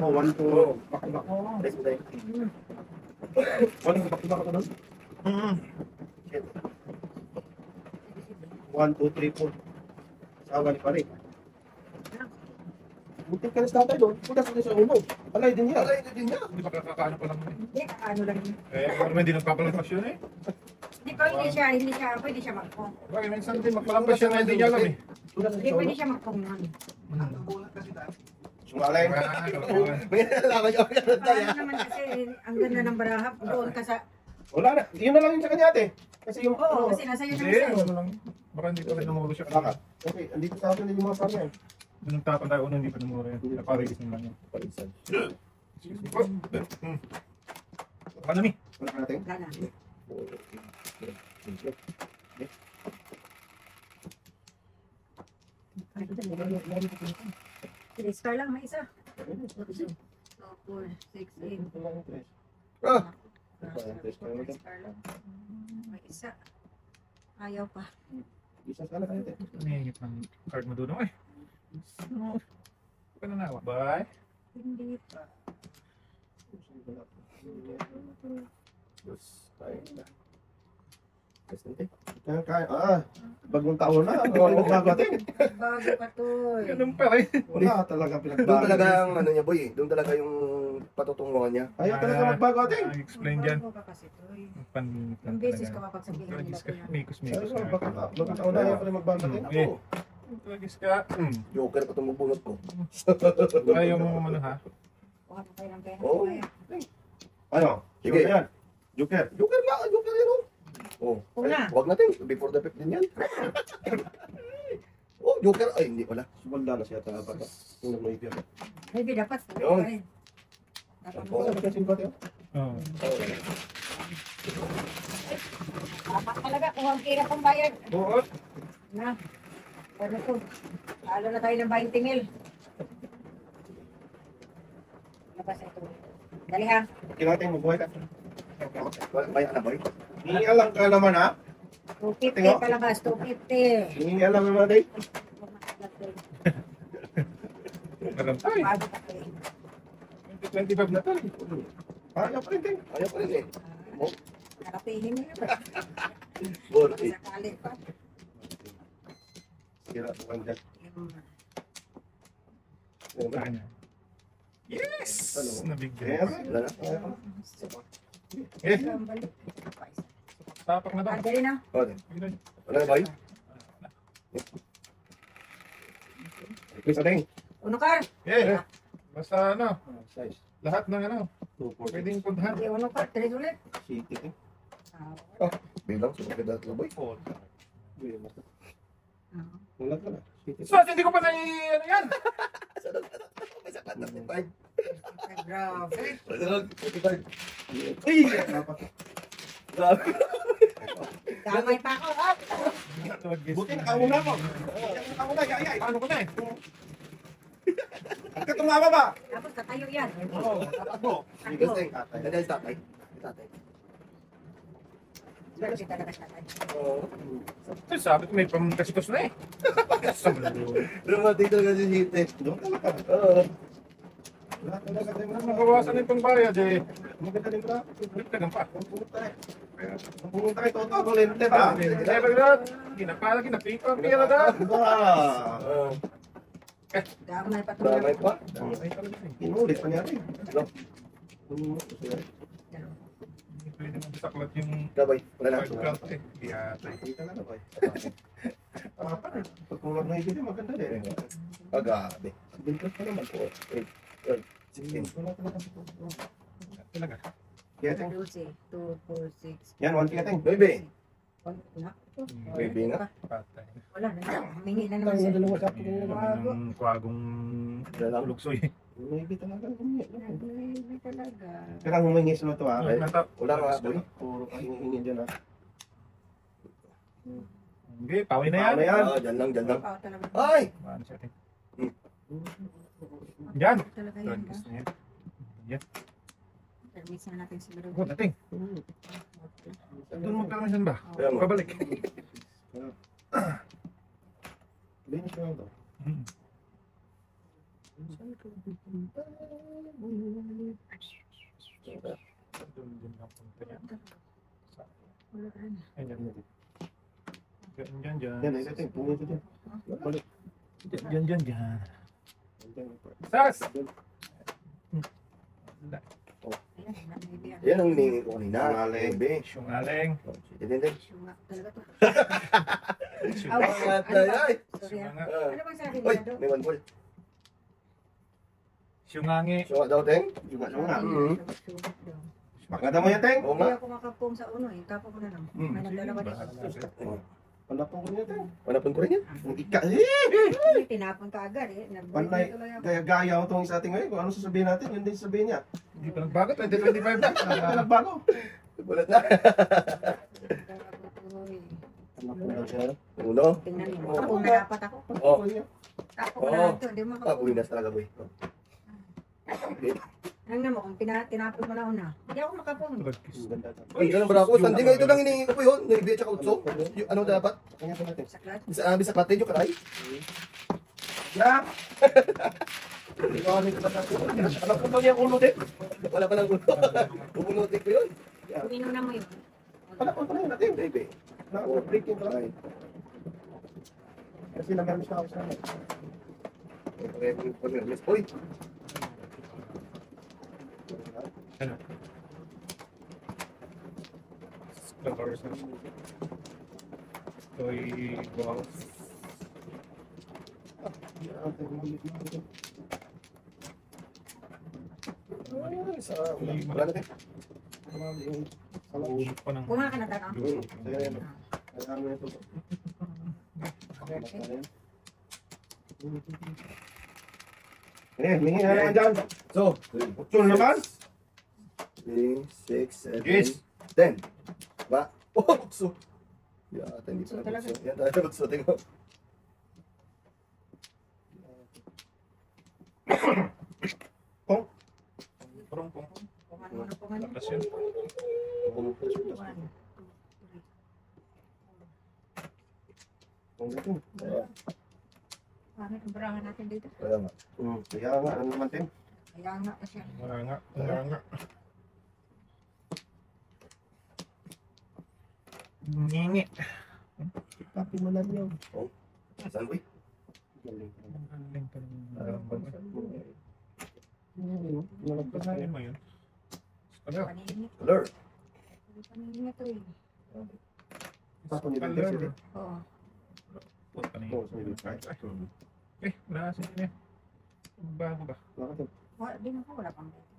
S2: Oh, 1-2. Back-to-back. Alis mo tayo. 1-2, back-to-back ako doon. 1-2-3-4. Sawa ni pare. Buti ka na sa tatay doon. Punta sa sa ulo. Alay din niya.
S3: Alay na din niya.
S1: Hindi pa kakakaano pa lang.
S5: Hindi, ano lang yun.
S1: Eh, naman hindi nagpapalampas yun eh.
S5: Hindi ko, pwede siya magpong.
S1: Bakit minsan din magpalampas yun na hindi niya alam eh.
S2: Punta sa
S5: Hindi
S2: sa
S5: pwede
S2: ulo.
S5: siya magpong nun.
S2: Sumalay.
S3: May nalaman niya ako yan tayo.
S5: Paano naman kasi, ang ganda ng barahap, doon ka sa...
S2: Wala na. Yun na lang yung sa kanya ate. Kasi yung...
S5: Oo, kasi nasa iyo
S1: Hindi,
S5: naman siya.
S1: ano lang. Baka hindi pa rin namuro siya.
S2: Bakit? Okay, andito sa atin yung mga pare yan.
S1: Nung nagtapan tayo, hindi pa namuro yan. Naparigis naman yan.
S3: Palisan.
S1: Ano mi?
S2: Wala ka natin.
S5: Wala na. Star lang, may isa. 2, 4, 6, 8.
S3: Ah!
S5: Star lang. May isa. Ayaw pa.
S2: Isa sana kayo ate.
S1: Nangingit ng card mo doon eh. Huwag ka na nawa. Bye.
S5: Hindi pa.
S2: Bagong taon na. Ano bago atin?
S5: Bago pa to.
S1: Ganun pa rin.
S2: Wala talaga
S3: Doon
S2: pinagbago.
S3: talaga ang ano niya boy eh. Doon talaga yung patutunguhan niya.
S2: Ayaw talaga magbago atin.
S1: Explain dyan.
S5: Bago pa kasi to.
S1: Pan,
S5: Ang beses ka mapagsabihan nila
S1: Tragis
S5: ko
S1: ka.
S5: yan.
S1: Mikos,
S2: Ayaw
S1: mikos.
S2: bagong taon na ayaw pala magbago atin.
S1: Eh. Tragis ka.
S3: Joker pa tumubunot ko.
S1: Ayaw mo ano ha?
S5: Kuha pa tayo ng pera.
S3: Oo.
S2: Ano?
S3: Sige.
S2: Sure yan. Joker.
S3: Joker nga, Joker yan oh. Oh,
S5: Una.
S3: wag natin. Before the 15 yan. Oh, Joker. Ay, hindi pala.
S2: Sumanda na siya talaga. Yung nag-maipir.
S5: Maybe dapat.
S3: Yun.
S5: pa rin. Dapat
S3: Oo.
S2: Ano ba kasi ba tayo?
S1: Oo.
S5: dapat talaga kung ang hirap ang bayad.
S1: Oo.
S5: Na. Pero to. Talo na tayo ng 20 mil. Labas ito. Dali ha.
S2: Kinating magbuhay ka.
S3: Kaya na boy.
S2: Hingialang ka naman ha.
S5: 250 palabas. 250.
S2: Hingialang naman natin.
S1: Alam tayo.
S5: Bago pa tayo.
S1: 25 na tayo.
S2: Ayaw pa rin tayo.
S3: Ayaw pa rin eh.
S5: Nakapihin mo yun.
S3: Borty.
S5: Sakali pa.
S2: Sira po kang dyan.
S1: Kanya. Yes! Nabigyan.
S2: Yes.
S3: Wala na.
S1: Eh, tapak na ba?
S5: Dali na.
S3: Oh, wala na boy.
S2: Please ating.
S5: Unukar.
S1: Eh, basta ano,
S2: Size.
S1: lahat ng ano,
S2: 240.
S1: pwedeng puntahan.
S5: Hindi, unukar. Tres ulit.
S2: City eh.
S3: Bilang, sumakit na ito boy.
S2: Wala ka na. City.
S1: So, hindi ko pa ano yan.
S3: May sapat na 55.
S5: Grabe.
S3: Sunod, 55.
S2: Ay! Dapat.
S3: Grabe.
S5: Damay pa ako. Up.
S2: Buti nakauna ko. Nakauna, yayay. Paano ko na eh? Ang katumama ba?
S5: Tapos tatayo yan.
S2: Oo, tatakbo.
S3: Bigas na yung tatay. Nandiyan si tatay. Si tatay.
S5: Kasi talaga siya.
S3: Oo.
S1: Sabi ko may pamkasitos na eh.
S3: Dramatic talaga si Hite.
S2: Doon talaga.
S3: Oo.
S2: Lahat talaga tayo mga
S1: Mabawasan yung pangbayad eh.
S2: maganda din ba?
S1: Dagdagan pa.
S2: Pumunta kay Toto, volente ba?
S1: Never that. Ginapala, ginapipa, pira na.
S3: Oo.
S5: Damay pa ito.
S3: Damay pa.
S2: Inulit pa niya rin.
S1: Hindi pwede mong saklat yung
S3: Gabay. Wala na.
S1: card count eh. Biyata eh.
S2: Kita na ba? Pag kulang na ibili, maganda din.
S3: Agabi. Bintos pa naman po. 16.
S2: Wala talaga.
S1: Talaga.
S2: Kaya ting.
S5: 2, 4, 6.
S2: Yan, 1 kaya ting.
S3: Baby.
S5: Na.
S3: Baby na.
S1: Patay.
S5: Wala na. Humingi na naman siya.
S1: Yung kwagong
S3: Dalang.
S1: luksoy.
S2: Maybe talaga. Humingi.
S5: Hindi talaga.
S2: Kaya humingi sila to ha.
S3: Wala nga boy.
S2: Puro kahingi dyan ha.
S1: Hindi, pawin na yan.
S2: Paano yan?
S3: Dyan lang, dyan lang.
S5: Pao talaga.
S3: Ay!
S1: Ano siya, ting? Yan.
S5: Talaga yan ba?
S1: Practice na yan. Yan.
S5: Service na natin siguro.
S1: Ako, dating. Doon magkakaroon ba?
S3: Kaya mo.
S1: Pabalik.
S2: Linis na lang to.
S1: Doon din ang punta yan.
S5: Wala na.
S1: Ayan, yan, dyan.
S2: Yan, ito ting. Pumunta dyan. Balik.
S1: Dyan. Sas!
S5: Ayan, nabibigyan.
S3: Yan ang hiningi ko kanina.
S2: Aling.
S3: Baby.
S1: Syungaling.
S3: Yan din.
S5: Syunga talaga to.
S3: Ay,
S5: Ano ba?
S3: ay.
S5: Sorry ah.
S1: Syunga.
S5: Ano bang sabi
S3: Uy,
S5: niya doon?
S3: may one ball.
S1: Syungangi.
S3: Sunga daw, Teng.
S2: Juga nga.
S5: Syunga daw.
S2: Maganda mo yan, Teng.
S3: Oo
S5: Hindi
S3: nga.
S5: ako makapong sa uno eh. Kapo ko na lang.
S3: Hmm.
S5: May nagdalawa
S1: Bahala
S5: dito.
S1: sa'yo.
S2: Panapon ko niya, Teng.
S3: Panapon ko rin yan.
S2: Ang ika.
S5: Ay, tinapon ka agad eh.
S2: Panay.
S5: Tuloy ako.
S2: Gaya ko itong isa ating ngayon. Kung ano sasabihin natin, yun din sasabihin niya.
S1: Hindi pa nagbago, 2025 na.
S2: Hindi ka nagbago.
S3: Bulat na.
S5: Tuloy.
S2: Panapon daw siya.
S3: Uno.
S5: Tingnan mo.
S3: Oo.
S5: Kapong na dapat ako.
S3: Oh.
S5: Tapo ko na
S3: Oo.
S5: lang to. Hindi mo
S3: Ah,
S5: makapong.
S3: buwinas talaga, boy.
S5: Tingnan mo kung tinapon mo na una. Hindi ako makapong.
S2: Ang ganda to.
S3: Ay, ganun ba ako? Standing nga ito lang hinihingi ko po yun. Naibiya tsaka utso. Yung ano dapat?
S2: Tingnan ko natin.
S5: Saklat.
S3: Bisa platin yung karay.
S2: Ya! Alam ko ba niya ulo din?
S3: Wala pa lang ulo. Bumunutin ko yun.
S5: Kumino na mo yun.
S2: Panapon ko na yun natin.
S3: Baby.
S2: Na-breaking ko lang.
S3: Ay.
S2: Kasi nag-amis na ako sa amin.
S3: Uy.
S1: Ano? Flowers na. Toy balls.
S3: Wala natin.
S1: Ulog pa ng...
S5: Kumain ka na tanong.
S2: Mingi na naman dyan.
S3: So,
S2: Utsul naman.
S3: 3, 6, 7,
S2: Yes.
S3: 10. Ba? Oh, so. Yeah, hindi
S5: So,
S3: pa.
S5: talaga.
S3: Yan talaga so tingnan.
S1: Purong pong.
S5: Kumain mo na kumain.
S1: Tapos yun.
S5: Bakit ang barangan natin dito?
S3: Kaya nga.
S2: Kaya nga, ano naman Tim?
S5: Kaya nga pa siya.
S1: Wala nga. Ngingi.
S2: Tapi mo lang yun.
S3: Saan boy?
S1: Galing ka Basahin mo yun. Ano?
S5: Paninit.
S3: Color.
S5: Paninit to eh.
S2: Tapos ni Dr. City.
S5: Oo.
S1: Puta na
S2: Oo,
S1: yun.
S2: sorry.
S1: Naasin niya. Bago ba?
S2: Bakit Tim?
S5: Di mo ko wala pang dito.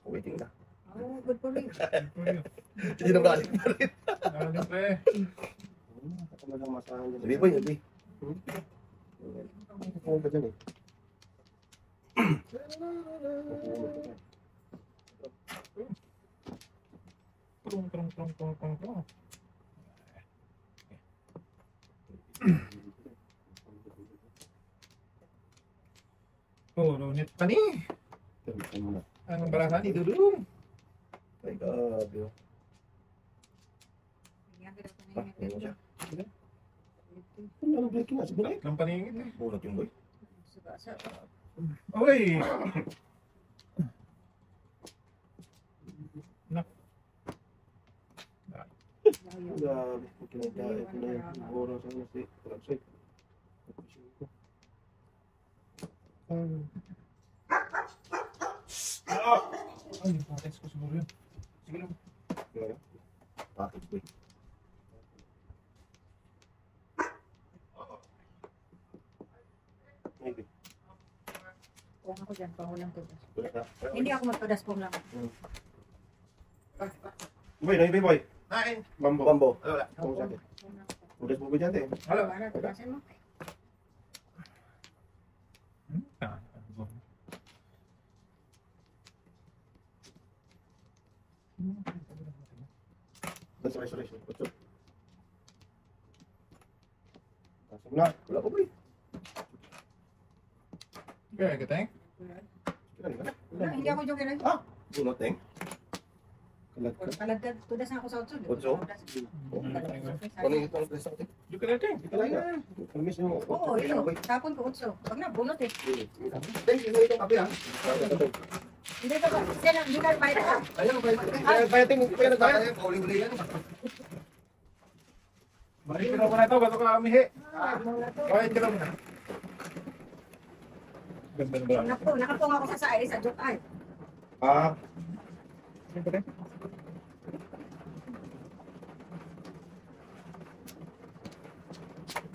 S3: Waiting na.
S5: Oh, good for you.
S3: Hindi na galing pa rin.
S1: Galing pre.
S2: Ako na lang masahan dyan.
S3: Sabi boy, sabi.
S2: Ako ba dyan eh?
S1: Prong. Oh, runit pa ni. Ang barahan ni Dudong.
S3: Ay, gabi. Ayun siya.
S2: Ano breaking na? Sige na eh.
S1: Tatlong paningin eh.
S3: Bunot yung boy.
S1: Uy!
S2: Grabe. Kinagdaan ko na yung oras ang nasi. Website.
S1: Ay, pares ko siguro yun. Sige lang.
S3: Bakit boy?
S2: Maybe.
S5: Kung ako dyan, pangulang tudas.
S2: Tulas na.
S5: Hindi ako magtudas po lang.
S2: Boy, naibi boy.
S1: Nine.
S2: Bambo.
S3: Bambo.
S2: Wala. Kung sa atin. Udas mo ba dyan eh?
S1: Wala.
S5: Wala, tudasin mo.
S2: Sorry. Kutso. Tasok na. Wala ko boy.
S1: Okay, kateng.
S5: Hindi ako joke lang.
S3: Bunot teng.
S2: Kalat ka.
S5: Palagdag, tudas na ako sa utso.
S3: Utso? Ano yung itong press natin?
S1: You can ateng.
S2: Ito lang yan. Kalmis yung
S5: Oo, ito. Tapon ko utso. Pag na, bunot eh.
S3: Teng, ito itong kape ha.
S5: Hindi ka ba? Sila, hindi ka bayad ka.
S3: Ayun, kaya ting, kaya nagbayad. Uli-uli yan.
S1: Balik ka na muna ito, bago ka umihi. Bayad ka na muna. Ganda na ba?
S5: Naku, nakapong ako sa ay, sa joke ay.
S2: Ah,
S1: Siyempre.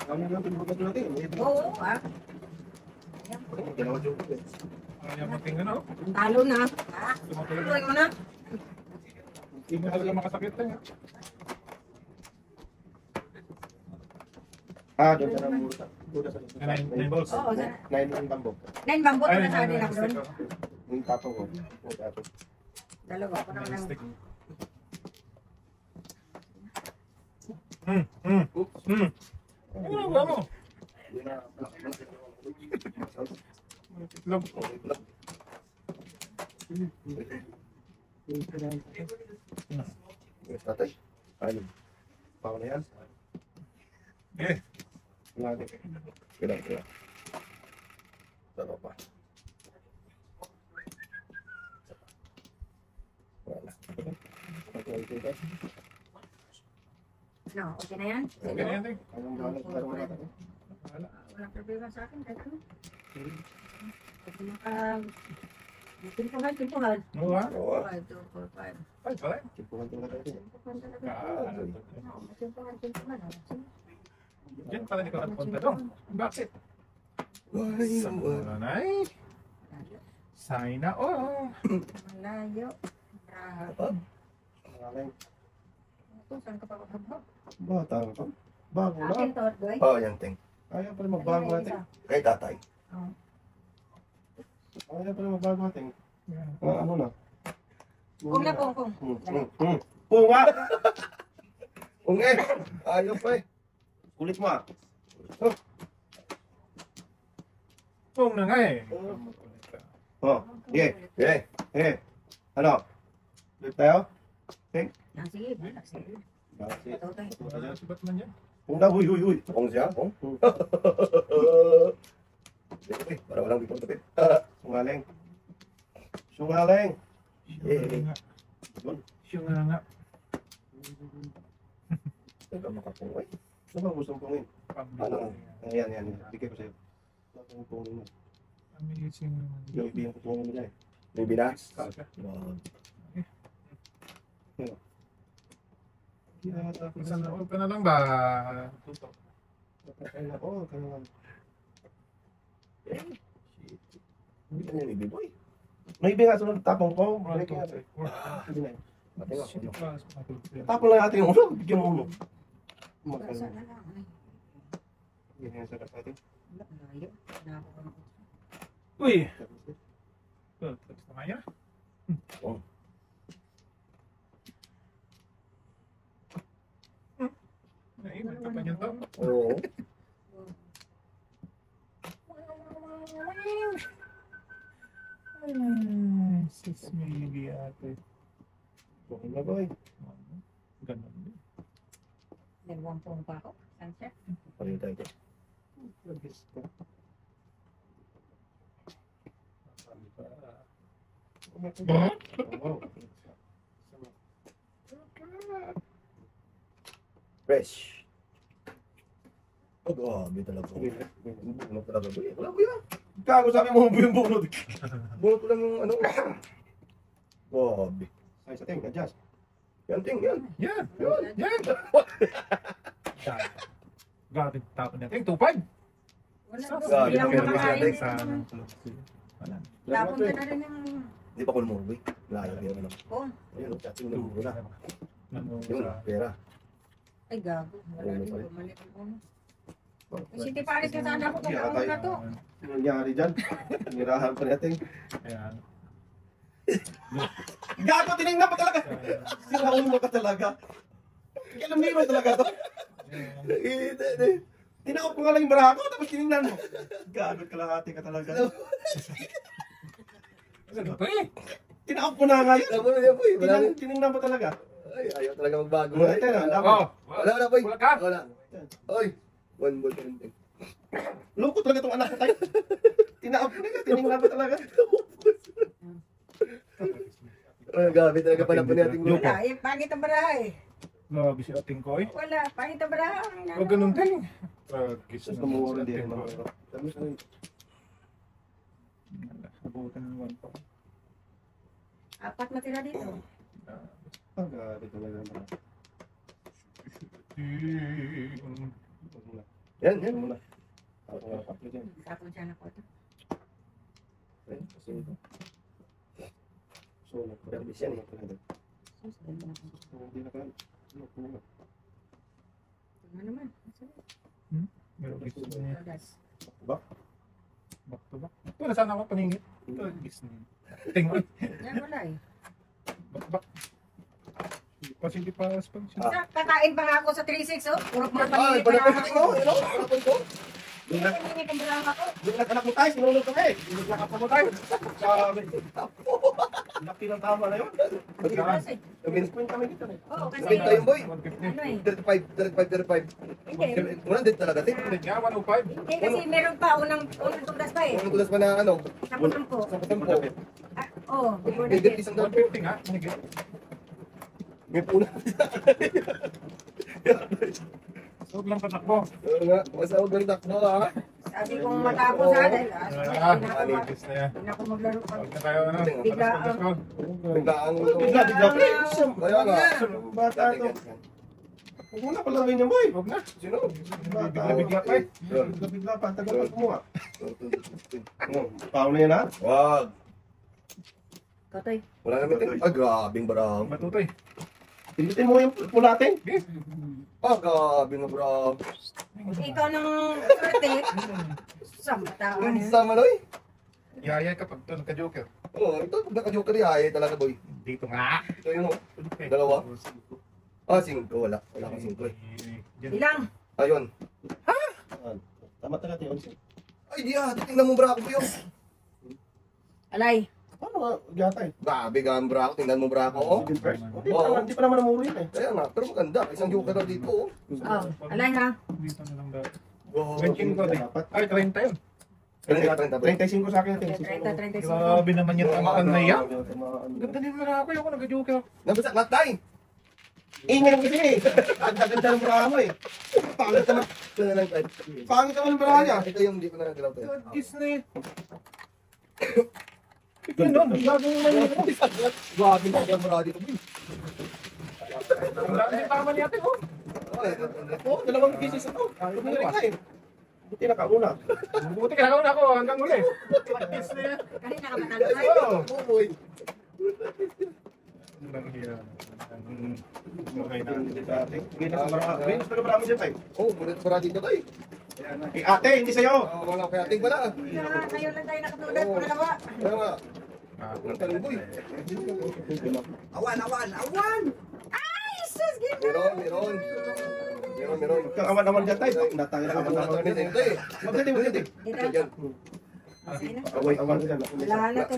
S2: kami lang pinubukas natin.
S5: Oo, ah.
S2: Ginawa yung eh.
S1: Ayaw mating ano.
S5: Talo na.
S1: Tumatuloy.
S5: Tuloy mo na.
S1: Hindi mo talaga makasakit lang.
S2: Doon ka na muna. Buda sa
S1: Nine balls.
S5: Oo, sana.
S2: 9 yung bambo.
S5: 9 bambot
S1: Ay,
S5: na sa atin ako doon.
S1: stick, oh.
S2: Yung tapo ko. Yung tapo.
S5: Dalawa ako naman
S1: Stick.
S5: ang...
S1: Ano ginagawa mo? Itlog.
S3: Yes, tatay.
S2: Ayun. Pao na yan.
S1: Eh,
S2: Lagi.
S3: Kailan. Tama pa. Wala.
S5: No, okay na yan?
S1: okay na yan, Ting.
S2: Anong balat para wala ka?
S1: Wala.
S5: Walang problema sa akin. Kahit ano. Kasi timpuhan.
S1: Oo, ha?
S3: Oo.
S5: 5, 2, 4, 5.
S1: Ay, pala.
S2: Tipuhan ko na tayo.
S5: Timpuhan talaga.
S1: Timpuhan. Diyan pala di ka nagpunta doon. Bakit? Sa nanay. Sana all.
S5: Malayo.
S2: Maraming
S5: Ito, saan ka pa maghabhab?
S2: bata ka. Bago
S5: Akin
S2: na.
S5: to, Doy.
S3: Oo, yan, Teng.
S2: Ayaw pa rin magbago natin.
S3: Kay tatay.
S2: Ayaw pa rin magbago natin. Ano na?
S5: Kung na kung.
S2: Punga!
S3: Unge! Ayaw pa eh.
S2: Kulit mo ah.
S1: Kung na nga eh.
S2: Oh, sige.
S3: Okay.
S2: Ano? Ulit tayo?
S5: Sige, sige.
S2: Sige.
S5: Patutay.
S1: Wala si Batman yan.
S2: Punga, huy.
S3: Kung siya, kung. Okay, para walang bipon-tapit.
S2: Sungaling.
S1: Siya nga.
S3: Ito makapungay.
S2: Ano ba gustong pungin?
S3: Ano?
S2: Ayan. Bigay ko sa'yo. Ano yung pungin mo?
S1: Amazing naman.
S2: Yung ibigay ko pungin mo dyan.
S3: May binas.
S1: Isa na all ka na lang ba? Tutok.
S2: Patay na ako. Kaya
S3: Hindi na yung boy.
S2: may ibigay sa tapong ko.
S1: One,
S2: Balik
S1: two,
S2: nga.
S1: three, four.
S3: Pati nga.
S1: Shit, plus, one, two, three.
S2: Tapon lang natin yung ulo. Bigyan mo ulo.
S5: Saan na lang?
S2: Ganyan sa natin.
S5: Malayo.
S1: Uy! Good. Tapos na kaya?
S3: Oh.
S1: Naiwan ka pa niyan to?
S3: Oo.
S1: Sis maybe ate.
S2: Okay na boy.
S1: Ganun din.
S5: Dalawang pong pa ako. Saan siya?
S3: Pareho tayo. Fresh. Oh, grabe talaga. Bunot talaga. Boy. Wala ko yan.
S2: Gago sabi mo yung bunod.
S3: Bunot ko lang yung ano. Grabe.
S2: Ay, sa ting, adjust.
S3: Yan, ting, yan.
S1: Yan. Yan. Grabe, tapon natin. 2.5.
S5: Wala.
S3: Grabe,
S5: Hindi ako
S3: pero
S5: makakain.
S3: masyado
S1: Wala.
S5: Tapon ka na rin ng...
S3: Hindi pa ko lumuwi. Layo yan ano.
S5: Oh,
S3: Ayun, chatting na muna.
S1: Ano,
S3: Yun,
S1: sa-
S3: pera.
S5: ay gago. Wala
S3: Ulo
S5: rin.
S3: pa rin.
S5: Bumalik ako. City Paris ka sana ako.
S2: Kaya
S5: Pagkaon na to.
S2: Ano nangyari dyan? Nirahan pa natin.
S1: Ayan.
S2: Gago, tinignan pa talaga. Siraun mo ka talaga. Kailan mo talaga to? Tinakot ko nga lang yung baraha ko, tapos tinignan mo. Gago, kalahati ka talaga.
S1: Ano to eh?
S2: Tinakot ko na nga yun.
S3: Tama na yan, boy. Wala na.
S2: Tinignan mo talaga.
S3: Ay, ayaw talaga magbago.
S2: Ay, teka,
S1: Oh,
S3: Wala, boy.
S1: wala ka.
S3: Wala. Oy. One ball pa rin.
S2: Loko talaga itong anak ko tayo. Tinakot ko na nga, tinignan mo talaga.
S3: Ay, gabi talaga pala po natin.
S5: Wala. Eh, pangit ang baraha eh.
S1: Grabe si ating ko eh.
S5: Wala. Pangit ang baraha.
S1: Huwag ganun din. Tragis
S2: Tapos
S1: na
S2: tumuro
S1: si
S2: din.
S1: ating ko.
S2: Tapos ano yun?
S1: Abutan ng 1 pa.
S5: Apat na tira dito.
S2: Ang gabi talaga.
S3: Yan, yan.
S2: Muna. Ako nga patlo dyan.
S5: Tapon siya na ko.
S2: Ay, kasi ito. So,
S3: Service yan eh.
S2: Hindi na kaya.
S5: Tingnan naman.
S1: Meron gusto niya.
S5: Todas.
S1: Back to back. Ito na sana ako paningit. Tragis na. Tingnan.
S5: Yan wala eh.
S1: Back. Kasi hindi pa sponge.
S5: Kakain pa nga ako sa 3-6 oh. Puro mga
S3: Ay,
S5: paningit pa
S3: pala
S5: nga
S3: po
S5: ako.
S3: ko. Ano? Panapon ko.
S5: Paningit ang baraha ako.
S2: Yung nag-anak mo tayo, sinulog kami. Nakapa mo tayo. Sabi. Laki ng tama na yun.
S5: Kasi,
S3: Sabihin,
S2: Point kami dito eh.
S5: oo, kasi,
S3: Point tayo, boy.
S5: ano eh.
S3: 35.
S5: Hindi,
S3: Wala din talaga, ting.
S1: Hindi nga, 105.
S5: hindi kasi meron pa unang tugas pa eh.
S3: Kung tulas pa na ano.
S5: Sampo-sampo.
S3: Sampo.
S5: Ah, oo, before the
S3: Bigyan
S5: game.
S3: isang daan.
S1: 150 nga. Manigit.
S3: May puna.
S1: Huwag lang tatakbo.
S3: Oo nga. Masawag ng takbo ha.
S5: Sabi kong matapos sa akin.
S1: Tragis na yan.
S5: Hindi na ako maglaro pa.
S1: Huwag na tayo ano.
S5: Bigla
S1: Alas ko.
S3: Biglaan mo.
S2: Bigla pa.
S3: Kaya nga.
S2: Bata to. Huwag mo na pala rin yan, boy.
S1: Huwag na.
S2: Sino?
S1: Bigla pa eh.
S2: Bigla pa. Tagal pa kumuha. Paano na yan ha?
S3: Wag.
S5: Kotoy.
S3: Wala naman ting. Ah, grabing barang.
S1: Matutoy.
S2: Pindutin mo yung po natin.
S3: Ah, grabing barang.
S5: Ikaw ng swerte. Sama tao.
S3: Ang sama Loy.
S1: Yaya kapag ito nagka-joker.
S3: Oo, ito naka-joker ay talaga boy.
S1: Dito nga.
S3: Ito yun oh. Dalawa? Ah, 5. Wala. Wala kang 5 eh.
S5: Ilang?
S3: Ayun.
S2: Tama talaga tayo.
S3: Ay, di ah. Tingnan mo bra ko yun.
S5: Alay.
S2: Paano nga gatay?
S3: Grabe ka ang bra ko. Tingnan mo bra ko oh.
S2: Hindi pa naman namuro yun eh.
S3: Kaya nga, pero maganda. Isang joker na dito oh.
S5: Oh, alay ha.
S1: Dito na lang dapat.
S3: Wow.
S1: 25 din. Ay, 30 yun.
S2: 35 sa akin.
S5: 30, 35.
S1: Grabe naman yung tamaan na yan. Ganda din mo na ako. Ako nagka-joker.
S3: Nabasak lahat tayo.
S2: Ingay mo kasi eh. Ang ganda ng baraha mo eh. Pangit naman.
S3: Ito na lang tayo.
S2: Pangit naman ng baraha niya.
S3: Ito yung hindi ko na nagalaw tayo.
S1: Tragis na eh. Ganun. Gagawin mo yun.
S3: Grabe na yung bra dito boy.
S1: Ang dami yung tama niya. Oh.
S3: Ay,
S2: Oo, dalawang pieces ito. Hindi ka eh. Buti nakauna.
S1: Buti ka ako hanggang uli. Tragis na yan.
S5: Kanina ka matalo tayo.
S3: oh boy.
S1: Lang hiya. Okay na.
S2: Sige na sa baraha. Venus na baraha mo dyan tayo.
S3: Oh, bulit bra dito tayo.
S2: Eh ate, hindi sa'yo.
S3: Wala kaya ating pala.
S5: Kayo lang tayo nakatulad. Pangalawa.
S3: Kaya nga. Ang tanong boy.
S4: Awan, awan, awan!
S5: Ay, sus, gina.
S3: Meron.
S2: Huwag kang awan-awan dyan tayo. Natangin na awan-awan dyan eh.
S3: Ito eh.
S2: Magdali.
S5: Dito.
S3: Yan.
S5: Sino?
S2: Away-awan dyan.
S5: Wala na to.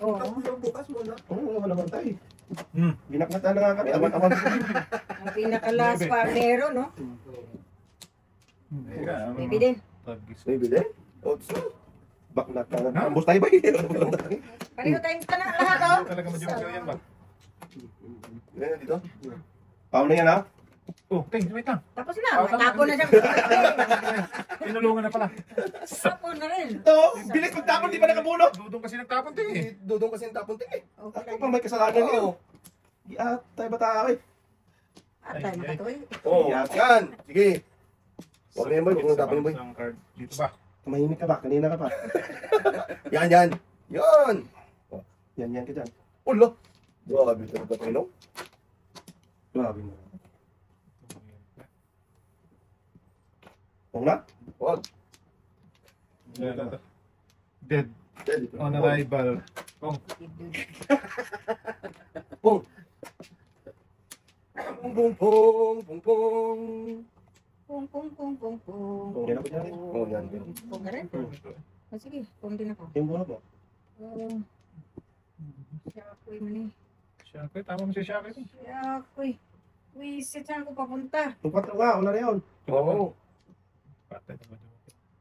S5: Oo.
S2: Oo, wala naman tayo. Binaknatan na nga kami. Awan-awan.
S5: Ang pinaka-last pa, meron, no? Maybe din.
S3: Maybe din. Oh, so.
S2: Baknatan na. Ambos tayo ba?
S5: Pareho tayong tanang lahat, oh.
S1: Talaga medyo yan ba?
S3: Ganyan dito.
S2: Paano na yan ha?
S1: Oh, Ting, wait lang.
S5: Tapos na, tapon na siya.
S1: Tinulungan na pala.
S5: Tapon na rin.
S2: Ito, bilis magtapon, di pa nakabunot.
S1: Dudong kasi nagtapon, Ting eh.
S3: Dudong kasi yung tapon tingin.
S5: Okay
S2: Ako pa may kasalanan niyo. Tayo ba tayo?
S5: At tayo makatuloy.
S3: Oh, yan. Sige. Huwag na yan, boy. Huwag na tapon, boy.
S1: Isang card. Dito ba?
S2: Tumahimik ka ba? Kanina ka pa.
S3: Yan, yan. Yan.
S2: Yan ka dyan.
S3: Ulo. Grabe ito ka tayo, no?
S2: Grabe mo. Huwag na?
S3: Huwag.
S1: Dead on arrival. Oh,
S3: Pong. Pong, pong, pong, pong, pong.
S5: Pung, pung, pung, pung, pung.
S2: Yan ako dyan.
S3: Oh, yan.
S5: Pung na rin. Oh, sige, pung din ako.
S2: Yung bunot mo.
S5: Oh. Siyakoy man eh.
S1: Shaki. Tama mo si Shaki.
S5: Siyakoy. Wisit saan ako papunta?
S2: Yung 4 nga, wala na yun.
S3: Oo.
S1: Patay na ba ito?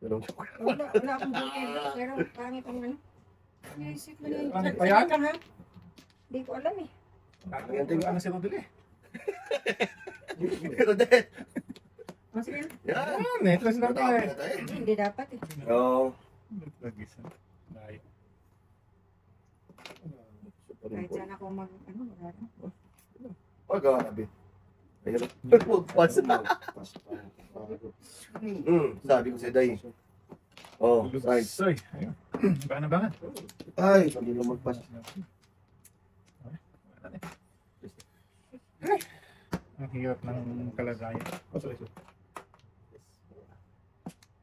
S3: Ganun.
S5: Wala akong bukid. Pero pangit ang ano. Wisit man eh.
S1: Pangit
S5: Saan
S1: pa yan?
S5: ka ha? Hindi ko alam eh.
S1: Yan, Ting. Ano si Rodel eh?
S3: Pero din.
S5: Oh, sige na.
S3: Yan.
S1: Ah, necklace lang tayo eh.
S5: Hindi dapat eh.
S3: Oo.
S1: Lagis. Layo.
S5: Kahit saan ako mag, ano, wala.
S3: Oh, grabe. Ayun. Pas. Sabi ko si Day. Oh, right.
S1: Soy. Ayun. Bangan.
S2: Ay, hindi na magpas.
S1: Ang hirap ng kalagayan.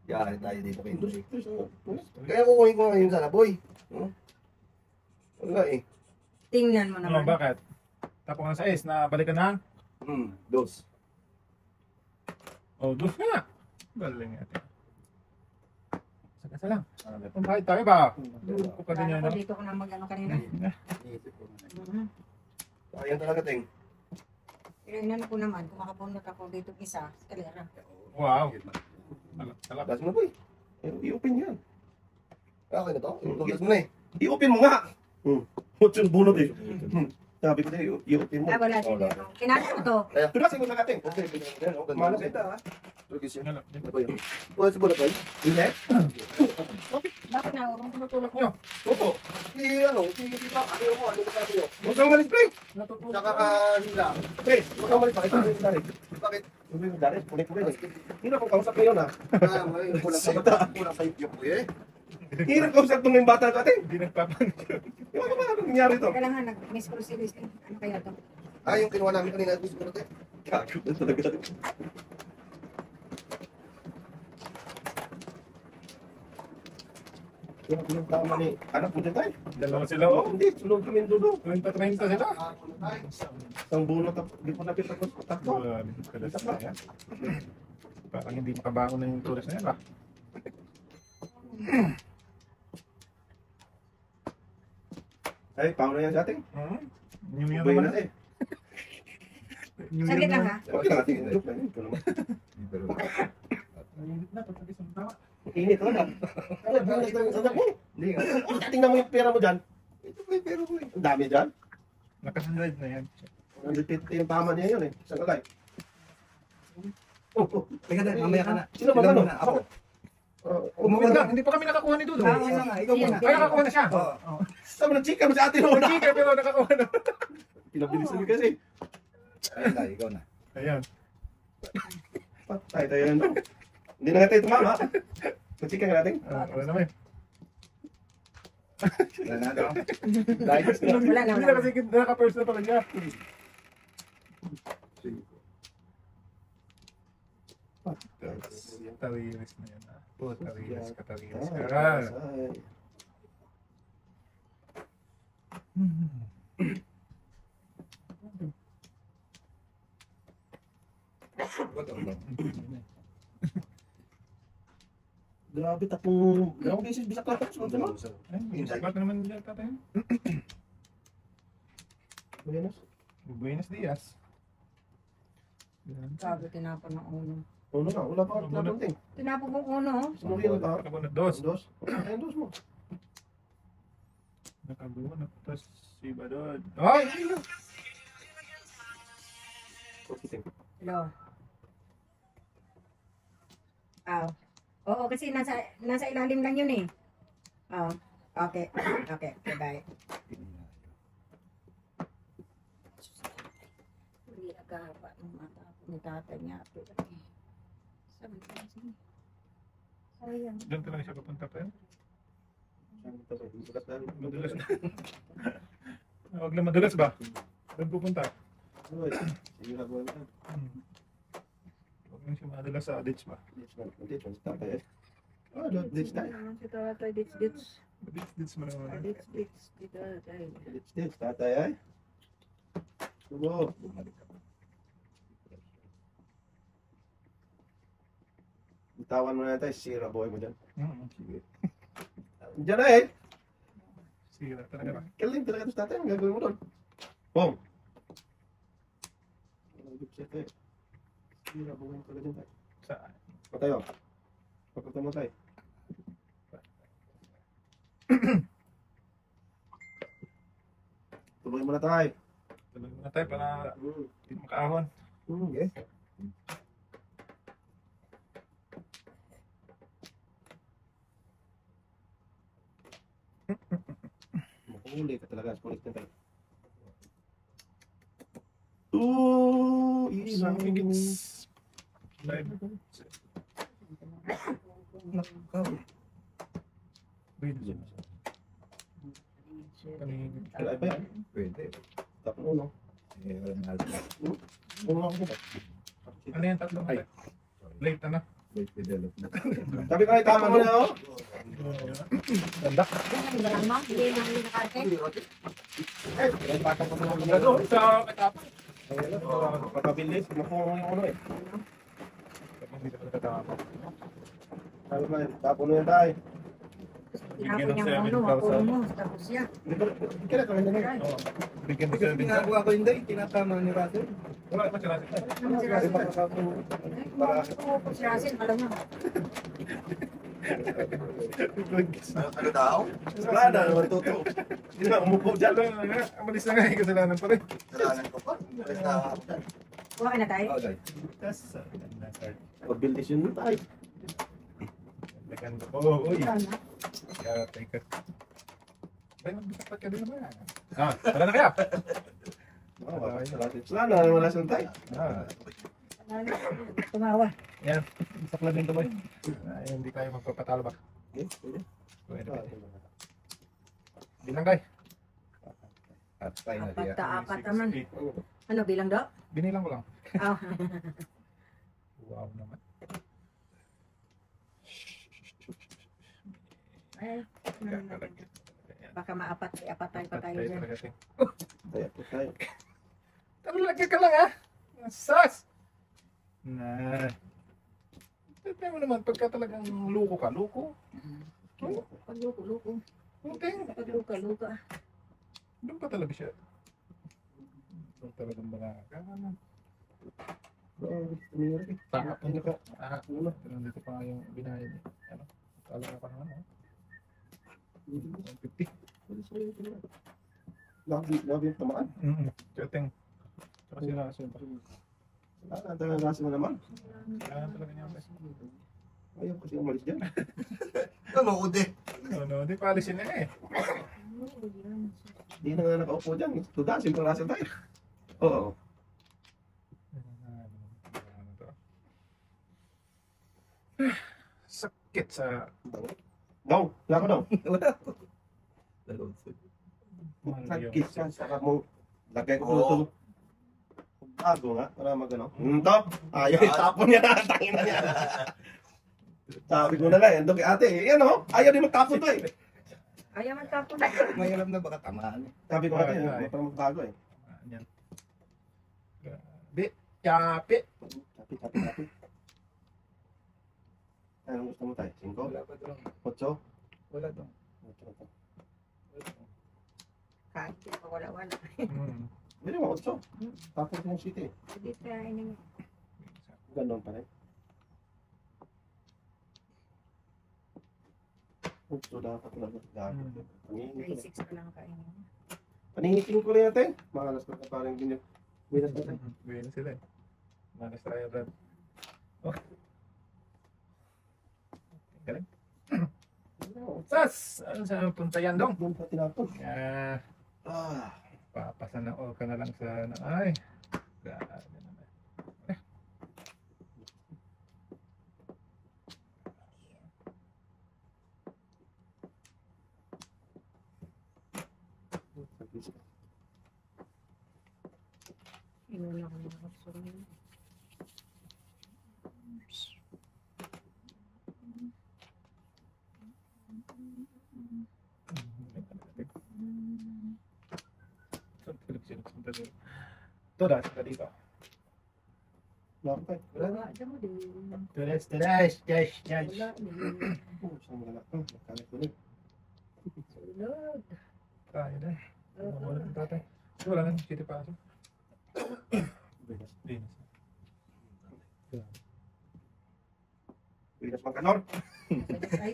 S3: Yari tayo dito kay Indoy. Kaya kukunin ko ngayon sana, boy. Wala eh.
S5: Tingnan mo
S1: Ano,
S5: naman.
S1: bakit? Tapos ka na sa S, na balikan na?
S3: Dos.
S1: Oh, dos nga. Galing natin. Sagasa lang. Pambayad tayo ba? Duro ka din
S5: Kala
S1: yan.
S5: ko dito ko na mag-ano kanina.
S3: Ayan talaga, Teng.
S5: Pero inano ko naman, kung makabunot ako dito isa, kalera.
S1: Wow. Talak.
S3: Gas mo, boy.
S2: I-open yan.
S3: Okay na to. Tugas mo na eh.
S2: I-open mo nga. What's yung bunot eh? Sabi ko sa'yo, i-open mo.
S5: Ah, wala din. Kinasa ko to.
S2: Tunasin mo sa ating.
S3: Okay, yan. Okay,
S2: Malas ito ha.
S3: Tugis yun.
S1: Ano?
S3: Ano ba yun? Wala sa bulak, boy?
S2: Hindi?
S5: Bakit na ako tinutulak mo?
S2: Opo.
S3: Ano ba? Ano ba sabi nyo?
S2: Huwag kang umalis, pre.
S3: Tsaka kahila.
S2: Pre, huwag kang umalis. Pakita mo yung dari.
S3: Bakit?
S2: Sabi mo, dari. Kulit-kulit eh. Hirap kong kausap ngayon ha.
S3: May kulang sa iyo, boy eh.
S2: Hirap kausap nung yung bata sa ating.
S1: Hindi nagpapansin.
S2: Ano ba ano nangyari to?
S5: Teka lang ha, nag-miss call si Luis. Ano kaya to?
S3: Yung kinuha namin kanina, gusto ko natin.
S2: Gago na talaga. Yung tama ni anak mo dyan tayo.
S1: Dalawa sila, oh.
S2: Hindi, sunod kami yung dudo.
S1: 30 sila.
S2: Isang bunot, di ko napit ako. Takbo.
S1: Parang hindi makabangon na yung tourist na yan, ba?
S2: Ay, paano na yan sa ating?
S1: Yung yun
S2: Ubay
S1: naman.
S2: na eh.
S5: Saglit lang ha.
S2: Okay lang, tingin. Joke lang yun. Ito naman. Init wala. Hindi nga. Tingnan mo yung pera mo dyan. Ito ba yung pera mo eh? Ang dami dyan.
S1: Nakasunod na yan.
S2: 150 yung tama niya yun eh. Isang kalay.
S4: Teka na, mamaya ka na.
S2: Sino ba ano?
S4: Ako.
S1: Umuwi ka. Hindi pa kami nakakuha ni Dudo.
S4: Ikaw muna.
S1: Ay, nakakuha na siya.
S4: Oo.
S2: Sabi ng chika mo sa atin mo.
S1: Chika, pero nakakuha na.
S2: Pinabilis mo kasi.
S4: Ayun, ikaw na.
S1: Ayan.
S2: Patay tayo yan. Hindi na nga tayo tumama. Machika nga natin.
S1: Wala naman.
S4: Wala na daw.
S5: Wala na.
S1: Hindi na kasi naka-first na pala niya. Tariris na yan. Tariris ka, tariris ka.
S2: Grabe, tapong... Dalawang beses bisa ka tapos.
S1: Ay, sabat na naman nila tatay.
S2: Buenos.
S1: Buenos Dias. Yan.
S5: Sabi, tinapon ng uno.
S2: Uno na, wala pa ako napunting.
S5: Tinapon kong uno.
S2: Sumuli na
S1: Nakabunot dos.
S2: Dos. Ayun, dos mo.
S1: Nakabunot. Tapos si Badod. Ay!
S2: Okay.
S5: Hello. Oo, kasi nasa ilalim lang yun eh. Oh, okay. Okay, bye. Hindi nagkahaba ng mata ni tatay niya. Sabi ko kasi. Sayang.
S1: Doon talaga siya papunta pa yun. Madulas na. Huwag lang madulas ba? Doon pupunta.
S2: Huwag
S1: Huwag lang siya madulas sa ditch ba?
S2: Ditch tayo.
S5: Si tatay, ditch.
S1: Ditch mo naman.
S5: Ditch, si tatay.
S2: Ditch, tatay ay. Subo. Bitawan mo na tayo, sira boy mo dyan.
S1: Sige.
S2: Diyan na eh.
S1: Sira talaga ba?
S2: Kaling talaga ito tatay, ang gagawin mo doon. Bong. Sira boy mo talaga dyan tayo.
S1: Saan?
S2: Patayo. Pagkata mo tayo. Tuloy mo na tayo.
S1: Tuloy muna tayo para hindi makaahon.
S2: Okay. Mahuli ka talaga. Kulit na tayo. Ooh!
S1: Isang higits. Live. Wait.
S2: Wala pa yan.
S4: Pwede.
S2: Tapos uno.
S4: Eh, walang alpha.
S2: Uno ako dito.
S1: Ano yan? Tatlo na tayo. Late na na.
S4: Late development.
S2: Sabi ko ay tapos mo na ako.
S1: Ganda.
S5: Hindi na nakarte.
S2: Eh, patang ko na ako.
S1: Ganda. Sa katapos.
S2: Papabilis. Makuha yung uno eh.
S1: Hindi na katapos.
S2: Sabi ko ay tapos na yan tayo.
S5: Tinapon niya uno, ako mo. Tapos siya.
S2: Hindi ka na kami na nga.
S1: Bigyan mo
S4: Kasi
S1: 7.
S4: ginagawa ko hindi, tinatama ni Russell.
S1: Wala pa sila.
S5: Naman si
S2: Kasi
S5: Russell.
S2: baka
S5: Ay, si Russell, alam mo.
S4: Ano daw?
S2: wala na naman totoo. Hindi na umupo dyan.
S1: Amalis na nga eh. Kasalanan pa rin.
S4: Kasalanan ko pa. Alis na ako dyan.
S5: Kuha ka na tayo.
S4: Okay.
S2: Pabilis yun tayo.
S1: Ganda po. Uy.
S5: Sana.
S1: Kaya, take it. Ay, magbisapat ka din naman. Tara na kaya.
S2: Wala na, wala siyang tayo.
S5: Tumawa.
S1: Yan. Sakla din ito boy. Hindi tayo magpapatalo ba? Pwede. Bilang kay.
S4: At finally,
S5: Apat naman. Ano, bilang do?
S1: Binilang ko lang.
S5: Ah.
S1: Wow naman.
S5: Ay, baka maapat. Apat tayo pa tayo dyan.
S2: Tayo.
S1: Talaga ka lang ha. Sas! Na. Tignan mo naman, pagka talagang luko ka, luko.
S5: Pagluko.
S1: Kunting.
S5: Pagluka.
S1: Doon pa talaga siya. Doon talagang mga Tapon ka. Pero dito pa yung binayad niya. Ano? Kala ka naman ha. 150.
S2: Love yung tamaan.
S1: Chatting. Tsaka si Raso.
S2: Wala na talaga kasi mo naman.
S1: Kailangan talaga niya.
S2: Ayaw kasi umalis dyan.
S4: Ano din?
S1: No, di palisin na eh.
S2: Hindi na nga nakaupo dyan. Tudasin pa rasin tayo. Oo.
S1: Sakit sa...
S2: Daw, wala ko daw.
S4: Wala ko.
S2: Sakit sa saka mo. Lagay ko
S4: Oo.
S2: dito. Bago nga, para magano. To, ayaw itapon niya na. Tangin na niya. Sabi ko na nga, yan doon kay ate. Yan o, ayaw din magtapon to eh.
S5: Ayaw magtapon.
S4: May alam na baka tamaan.
S2: Sabi ko ate, parang magbago eh.
S1: Yan. Grabe. Kape.
S2: Kapi. Anong gusto mo tayo? 5?
S4: Wala pa doon.
S2: 8?
S4: Wala doon.
S5: Kahit wala.
S2: Hindi mo, 8. Tapos yung city.
S5: Hindi tayo ini.
S2: Ganon pa rin. 8 dapat na gamit. Paninitin
S5: 36 pa lang kainin.
S2: ko rin natin. Makalas na parang ganyan. Binas natin.
S1: Buwin sila eh. Manas tayo, Brad. Okay. Galing. Sas! Ano saan punta yan, Dong?
S2: Doon pa tinapon.
S1: Papasa na all ka na lang sa... Ay! Grabe naman.
S5: Inuna ko na ako sa
S1: Tudas ka dito.
S2: Lapit.
S5: wala dyan mo din.
S1: Tudas. Yes.
S5: Wala din.
S2: Saan mo na lang? Nakalit ulit.
S5: Sulod.
S1: Tayo na.
S5: Oo.
S1: Wala ng tatay. Wala nang city paso.
S2: Binas.
S1: Venus.
S2: Binas Pangkanor.
S5: Ay,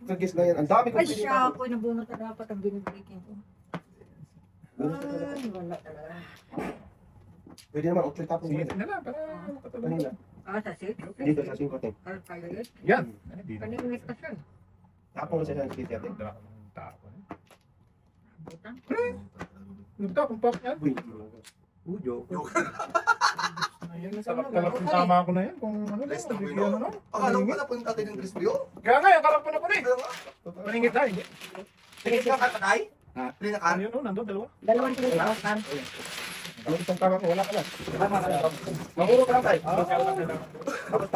S2: Kagis na yan. Ang dami kong
S5: ay siya ako nabunot na dapat ang binibigyan ko. Ay, wala talaga.
S2: Pwede naman, utlit tapos
S1: Sige
S2: mo.
S1: na lang para makatulog.
S2: Kanina.
S5: Sa sit?
S2: Dito sa 5 natin.
S5: Ay, kaya yun.
S1: Yan. Ay, di na.
S5: Kanina ka siya.
S2: Tapos sa isang city natin.
S1: Dala ko ng tao.
S5: Butang.
S1: Nagtapong pak yan.
S2: Uy.
S4: Ujo.
S1: Ayan, kalap yung tama ko na yan. Kung ano lang,
S4: Less na
S1: bigyan ano.
S4: Akala ko pala punta tayo ng crispy yun.
S1: Kaya nga, yung kalap ko na po na eh.
S4: Kaya nga.
S1: Maningit na, hindi.
S4: Tingin ka katatay?
S1: Ha?
S4: Tingin ka?
S1: Ano yun, oh, nandun, dalawa.
S5: Dalawang tuloy sa Oscar.
S1: Ano itong tama ko, wala ka lang.
S2: Mahuro ka lang tayo.
S1: Ah,
S2: Tapos